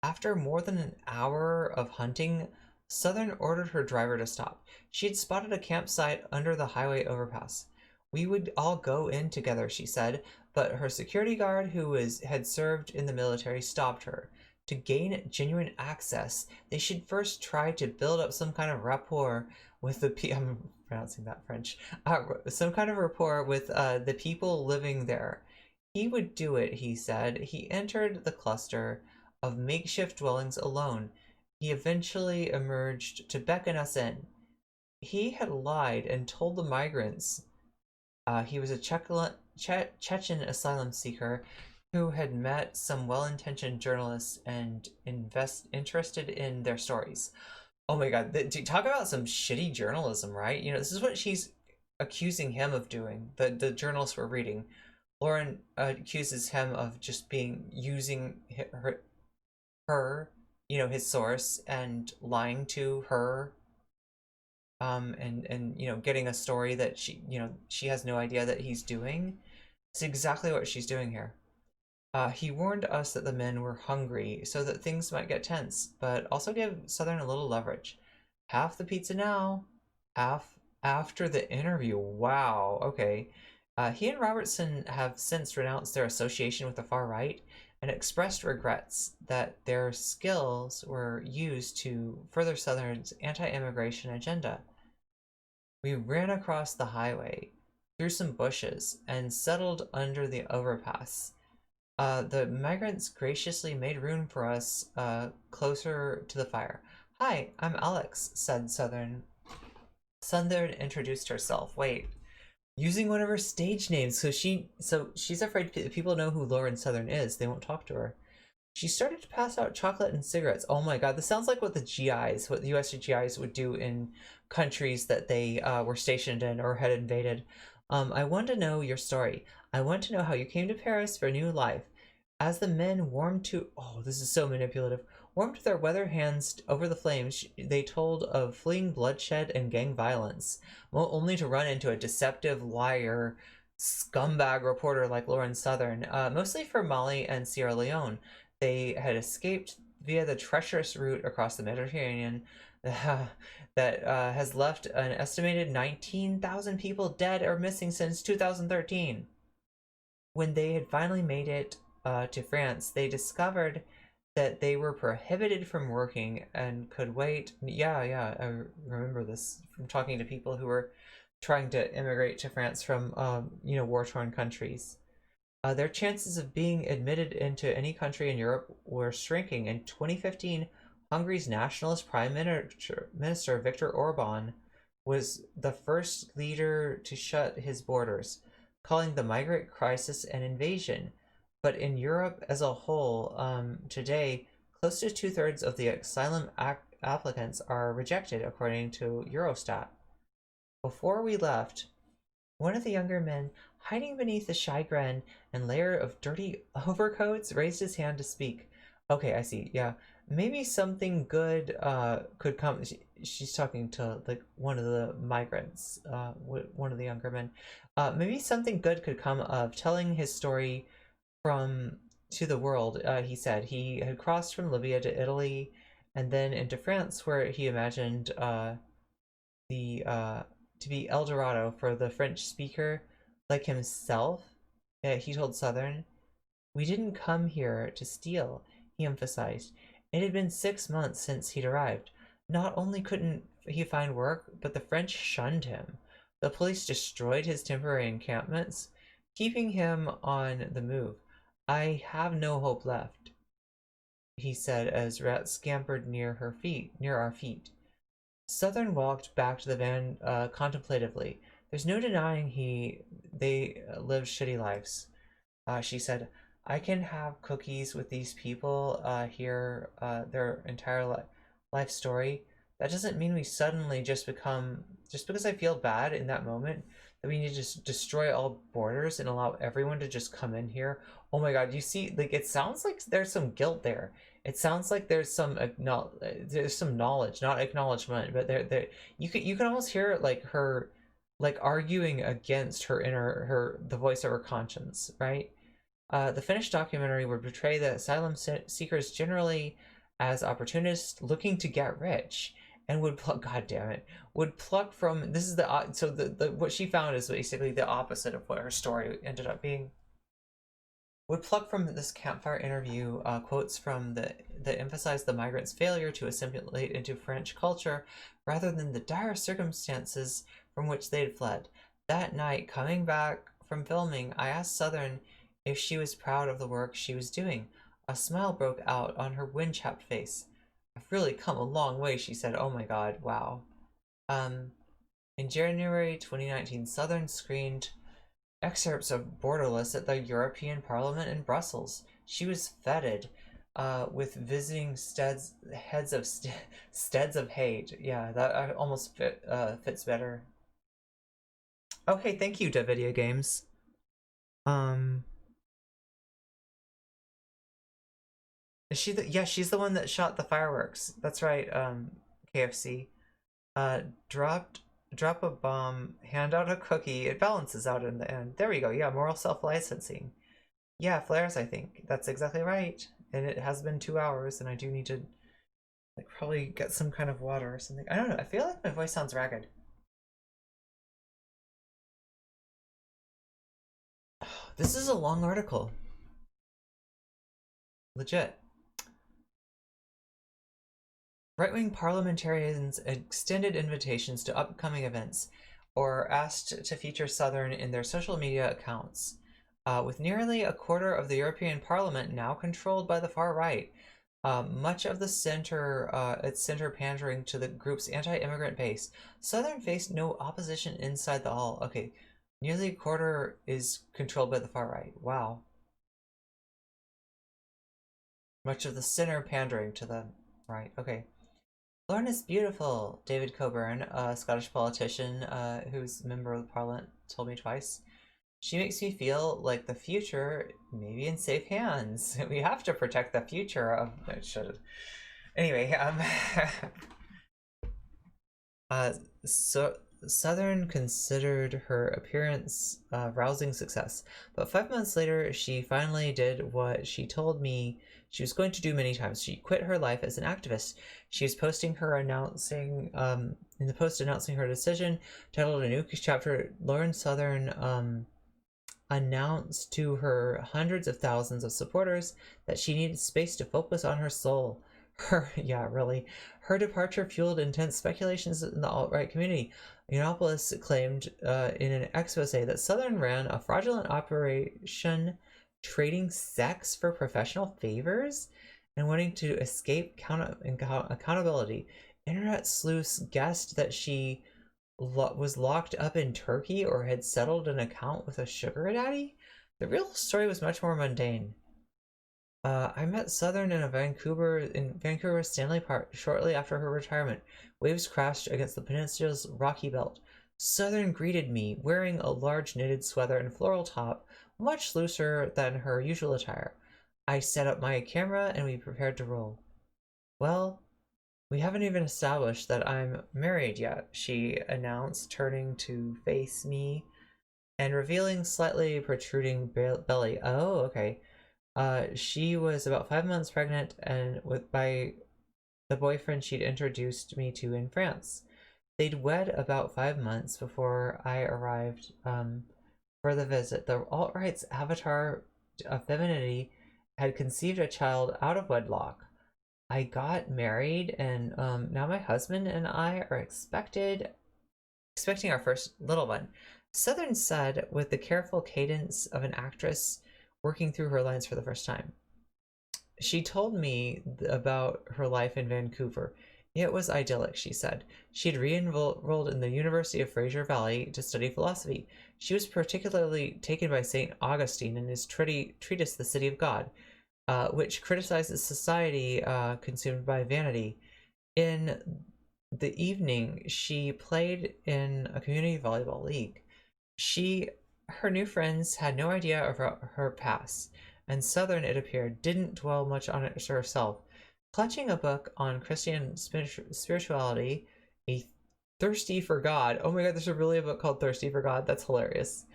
After more than an hour of hunting, Southern ordered her driver to stop. She had spotted a campsite under the highway overpass. We would all go in together, she said, but her security guard, who had served in the military, stopped her. To gain genuine access, they should first try to build up some kind of rapport with I'm pronouncing that French. Some kind of rapport with the people living there. He would do it, he said. He entered the cluster of makeshift dwellings alone. He eventually emerged to beckon us in. He had lied and told the migrants he was a Chechen asylum seeker who had met some well-intentioned journalists and interested in their stories. Oh my god, talk about some shitty journalism, right? You know, this is what she's accusing him of doing, the journalists we're reading. Lauren accuses him of just using her, you know, his source, and lying to her, and you know, getting a story that she has no idea that he's doing. It's exactly what she's doing here. He warned us that the men were hungry, so that things might get tense, but also give Southern a little leverage. Half the pizza now, half after the interview. Wow, okay. He and Robertson have since renounced their association with the far right and expressed regrets that their skills were used to further Southern's anti-immigration agenda. We ran across the highway, through some bushes, and settled under the overpass. The migrants graciously made room for us closer to the fire. Hi, I'm Alex, said Southern. Southern introduced herself. Wait. Using one of her stage names, so she's afraid people know who Lauren Southern is. They won't talk to her. She started to pass out chocolate and cigarettes. Oh my god, this sounds like what the US GIs would do in countries that they were stationed in or had invaded. I want to know your story. I want to know how you came to Paris for a new life. As the men warmed to... Oh, this is so manipulative. Warmed their weather hands over the flames, they told of fleeing bloodshed and gang violence, only to run into a deceptive liar, scumbag reporter like Lauren Southern, mostly from Mali and Sierra Leone. They had escaped via the treacherous route across the Mediterranean that has left an estimated 19,000 people dead or missing since 2013. When they had finally made it to France, they discovered that they were prohibited from working and could wait. Yeah, I remember this from talking to people who were trying to immigrate to France from, you know, war-torn countries. Their chances of being admitted into any country in Europe were shrinking. In 2015, Hungary's nationalist Prime Minister Viktor Orban was the first leader to shut his borders, calling the migrant crisis an invasion. But in Europe as a whole, today, close to 2/3 of the asylum applicants are rejected, according to Eurostat. Before we left, one of the younger men, hiding beneath a chagrin and layer of dirty overcoats, raised his hand to speak. Okay, I see. Yeah, maybe something good could come. She's talking to like one of the migrants, one of the younger men. Maybe something good could come of telling his story to the world. He said he had crossed from Libya to Italy and then into France, where he imagined to be El Dorado for the French speaker like himself. He told Southern, We didn't come here to steal, he emphasized. It had been 6 months since he'd arrived. Not only couldn't he find work, but the French shunned him. The police destroyed his temporary encampments, keeping him on the move. I have no hope left, he said as rats scampered near our feet. Southern walked back to the van contemplatively. There's no denying they lived shitty lives. She said, I can have cookies with these people, hear their entire life story. That doesn't mean we suddenly just because I feel bad in that moment, that we need to just destroy all borders and allow everyone to just come in here. Oh my god, you see, like, it sounds like there's some guilt there. It sounds like there's some knowledge, not acknowledgement, but there you can almost hear like her like arguing against the voice of her conscience, right? The Finnish documentary would portray the asylum seekers generally as opportunists looking to get rich, and would pluck. God damn it! Would pluck from. This is the what she found is basically the opposite of what her story ended up being. Would pluck from this campfire interview quotes from that emphasize the migrants' failure to assimilate into French culture, rather than the dire circumstances from which they had fled. That night, coming back from filming, I asked Southern if she was proud of the work she was doing. A smile broke out on her wind-chapped face. I've really come a long way, she said. Oh my god, wow. In January 2019, Southern screened excerpts of Borderless at the European Parliament in Brussels. She was feted with visiting heads of hate. Yeah, that almost fits better. Okay, thank you, Video Games. Is she the? Yeah, she's the one that shot the fireworks. That's right. KFC. Drop a bomb, hand out a cookie. It balances out in the end. There we go. Yeah, moral self-licensing. Yeah, flares, I think. That's exactly right. And it has been 2 hours, and I do need to like probably get some kind of water or something. I don't know. I feel like my voice sounds ragged. This is a long article. Legit. Right-wing parliamentarians extended invitations to upcoming events or asked to feature Southern in their social media accounts. With nearly a quarter of the European Parliament now controlled by the far right, much of the center pandering to the group's anti-immigrant base, Southern faced no opposition inside the hall. Okay, nearly a quarter is controlled by the far right. Wow. Much of the center pandering to the right. Okay. Lauren is beautiful, David Coburn, a Scottish politician who's a member of the parliament, told me twice. She makes me feel like the future may be in safe hands. We have to protect the future of... Anyway, so Southern considered her appearance rousing success, but 5 months later, she finally did what she told me she was going to do many times. She quit her life as an activist. She was posting her in the post announcing her decision, titled A New Chapter. Lauren Southern announced to her hundreds of thousands of supporters that she needed space to focus on her soul. Her departure fueled intense speculations in the alt-right community. Yiannopoulos claimed in an expose that Southern ran a fraudulent operation trading sex for professional favors and wanting to escape accountability. Internet sleuths guessed that she was locked up in Turkey or had settled an account with a sugar daddy. The real story was much more mundane. I met Southern in Vancouver Stanley Park shortly after her retirement. Waves crashed against the peninsula's rocky belt. Southern greeted me, wearing a large knitted sweater and floral top, much looser than her usual attire. I set up my camera and we prepared to roll. Well, we haven't even established that I'm married yet, she announced, turning to face me and revealing slightly protruding belly. Oh, okay. She was about 5 months pregnant and by the boyfriend she'd introduced me to in France. They'd wed about 5 months before I arrived for the visit. The alt-right's avatar of femininity, had conceived a child out of wedlock. I got married, and now my husband and I are expecting our first little one. Southern said with the careful cadence of an actress working through her lines for the first time. She told me about her life in Vancouver. It was idyllic, she said. She'd re-enrolled in the University of Fraser Valley to study philosophy. She was particularly taken by St. Augustine in his treatise, The City of God, which criticizes society consumed by vanity. In the evening, she played in a community volleyball league. Her new friends had no idea of her past, and Southern, it appeared, didn't dwell much on it herself. Clutching a book on Christian spirituality, a Thirsty for God. Oh my god, there's really a book called Thirsty for God? That's hilarious.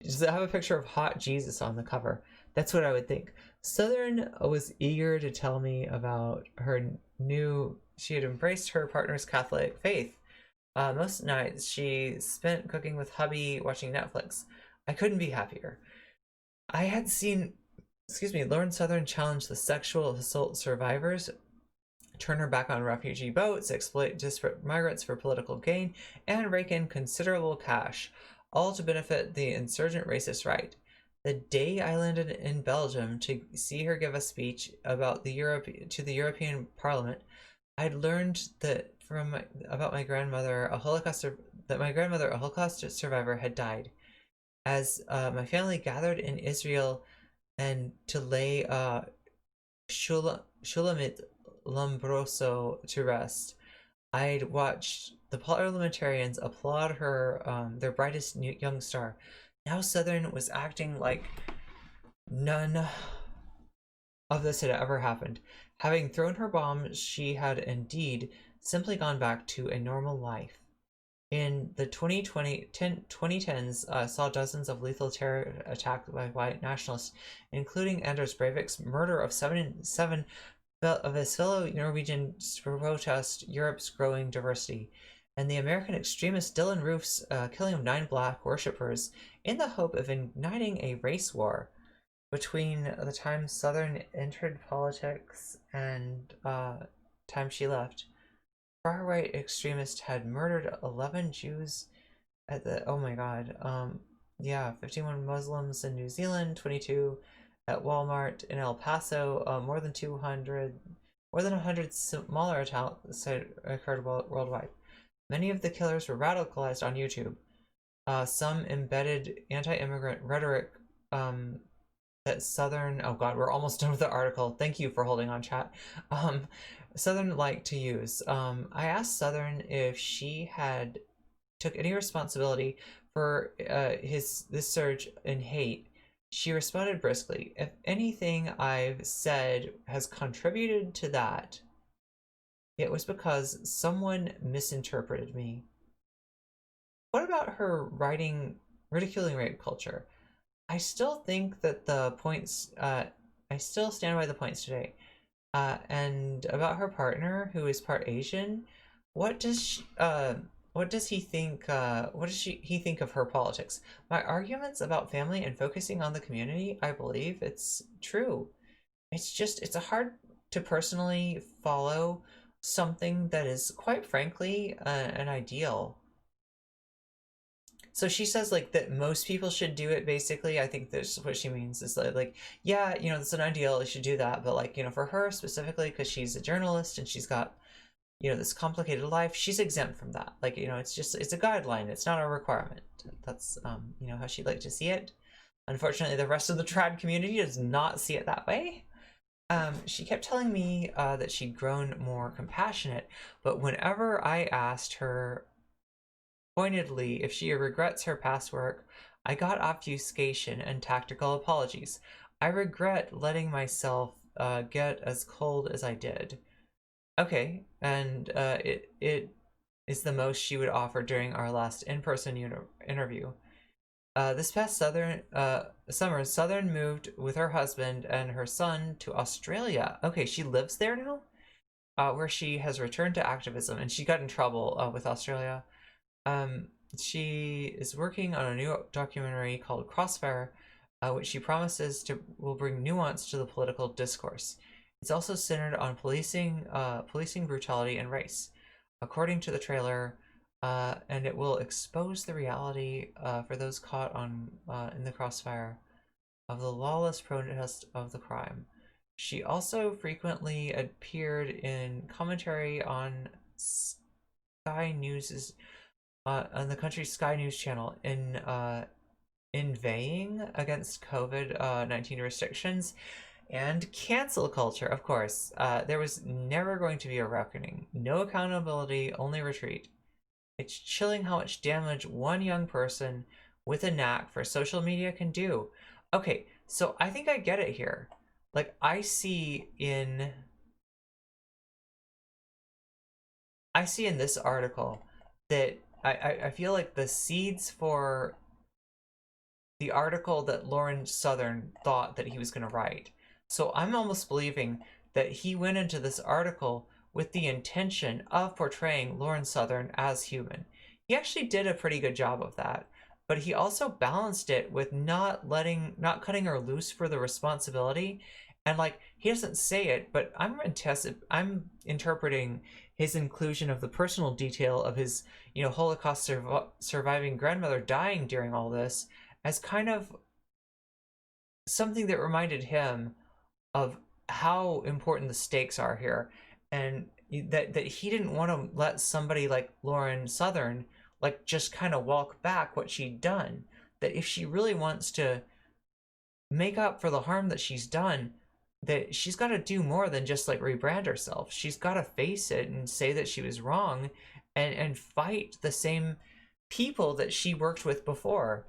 Does it have a picture of hot Jesus on the cover? That's what I would think. Southern was eager to tell me about she had embraced her partner's Catholic faith. Most nights she spent cooking with hubby, watching Netflix. I couldn't be happier. I had seen, Lauren Southern challenge the sexual assault survivors, turn her back on refugee boats, exploit disparate migrants for political gain, and rake in considerable cash, all to benefit the insurgent racist right. The day I landed in Belgium to see her give a speech about the European Parliament, I'd learned that about my grandmother, a Holocaust survivor, had died. As my family gathered in Israel and to lay Shulamit Lombroso to rest, I'd watched the parliamentarians applaud her, their brightest young star. Now Southern was acting like none of this had ever happened. Having thrown her bomb, she had indeed simply gone back to a normal life. In the 2010s, saw dozens of lethal terror attacked by white nationalists, including Anders Breivik's murder of seven of his fellow Norwegians to protest Europe's growing diversity, and the American extremist Dylan Roof's killing of 9 black worshippers in the hope of igniting a race war. Between the time Southern entered politics and time she left, far-right extremists had murdered 11 Jews at the 51 Muslims in New Zealand, 22 at Walmart in El Paso, more than 100 smaller attacks occurred worldwide. Many of the killers were radicalized on YouTube. Some embedded anti-immigrant rhetoric that Southern, oh god, we're almost done with the article. Thank you for holding on, chat. Southern liked to use. I asked Southern if she had took any responsibility for this surge in hate. She responded briskly, "If anything I've said has contributed to that, it was because someone misinterpreted me." What about her writing ridiculing rape culture? I still think that the points, I still stand by the points today. And about her partner, who is part Asian, what does he think of her politics? My arguments about family and focusing on the community, I believe it's true. It's hard to personally follow something that is, quite frankly, an ideal. So she says like that most people should do it, basically. I think that's what she means, is like, yeah, it's an ideal, you should do that, but like, for her specifically, because she's a journalist and she's got, this complicated life, she's exempt from that. Like, it's a guideline, it's not a requirement. That's, how she'd like to see it. Unfortunately, the rest of the trad community does not see it that way. She kept telling me that she'd grown more compassionate, but whenever I asked her pointedly if she regrets her past work, I got obfuscation and tactical apologies. I regret letting myself get as cold as I did. Okay, and it is the most she would offer during our last in-person interview. This past summer, Southern moved with her husband and her son to Australia. Okay, she lives there now, where she has returned to activism, and she got in trouble with Australia. She is working on a new documentary called Crossfire which she promises will bring nuance to the political discourse. It's also centered on policing brutality and race, according to the trailer, and it will expose the reality for those caught in the crossfire of the lawless protest of the crime. She also frequently appeared in commentary on Sky News's on the country's Sky News channel in inveighing against COVID-19 restrictions and cancel culture. Of course, there was never going to be a reckoning. No accountability, only retreat. It's chilling how much damage one young person with a knack for social media can do. Okay, so I think I get it here. Like, I see in this article that I feel like the seeds for the article that Lauren Southern thought that he was going to write. So I'm almost believing that he went into this article with the intention of portraying Lauren Southern as human. He actually did a pretty good job of that, but he also balanced it with not cutting her loose for the responsibility. And like, he doesn't say it, but I'm interpreting his inclusion of the personal detail of his, Holocaust surviving grandmother dying during all this as kind of something that reminded him of how important the stakes are here, and that he didn't want to let somebody like Lauren Southern like just kind of walk back what she'd done. That if she really wants to make up for the harm that she's done, that she's got to do more than just like rebrand herself. She's got to face it and say that she was wrong, and fight the same people that she worked with before.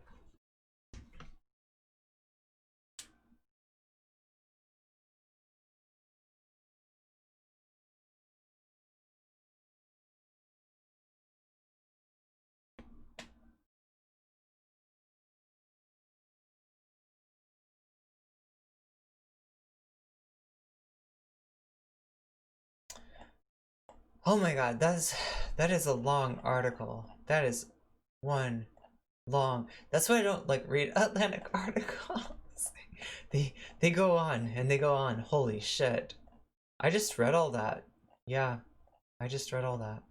Oh my god, that is a long article. That is one long. That's why I don't like read Atlantic articles. They go on and they go on. Holy shit. I just read all that. Yeah, I just read all that.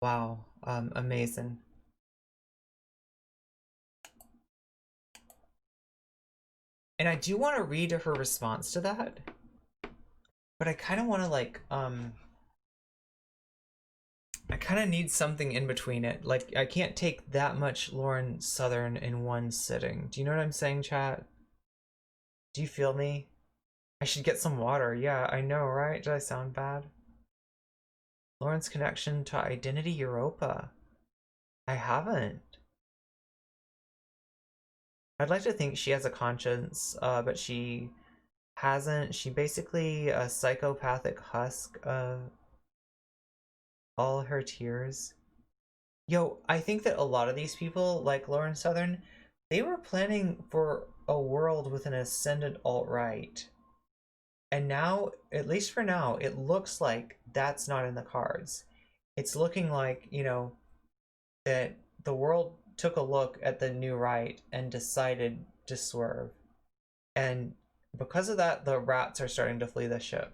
Wow, amazing. And I do want to read her response to that, but I kind of want to like I kind of need something in between it. Like, I can't take that much Lauren Southern in one sitting. Do you know what I'm saying, chat? Do you feel me? I should get some water. Yeah, I know, right? Did I sound bad? Lauren's connection to Identity Europa. I haven't. I'd like to think she has a conscience, but she hasn't. She basically a psychopathic husk of all her tears. Yo, I think that a lot of these people, like Lauren Southern, they were planning for a world with an ascendant alt-right. And now, at least for now, it looks like that's not in the cards. It's looking like, that the world took a look at the new right and decided to swerve. And because of that, the rats are starting to flee the ship.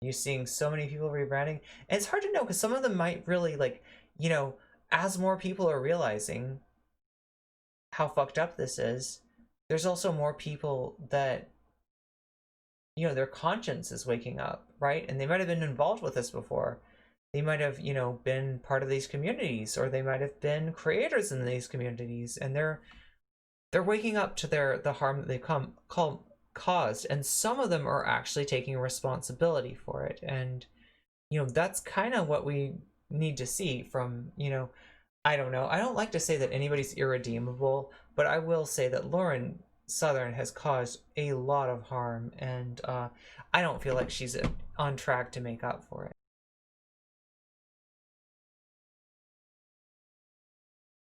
You're seeing so many people rebranding. And it's hard to know because some of them might really, like, as more people are realizing how fucked up this is, there's also more people that, their conscience is waking up, right? And they might have been involved with this before. They might have, been part of these communities, or they might have been creators in these communities, and they're waking up to the harm that they've caused, and some of them are actually taking responsibility for it. And that's kind of what we need to see from, I don't know, I don't like to say that anybody's irredeemable, but I will say that Lauren Southern has caused a lot of harm, and I don't feel like she's on track to make up for it.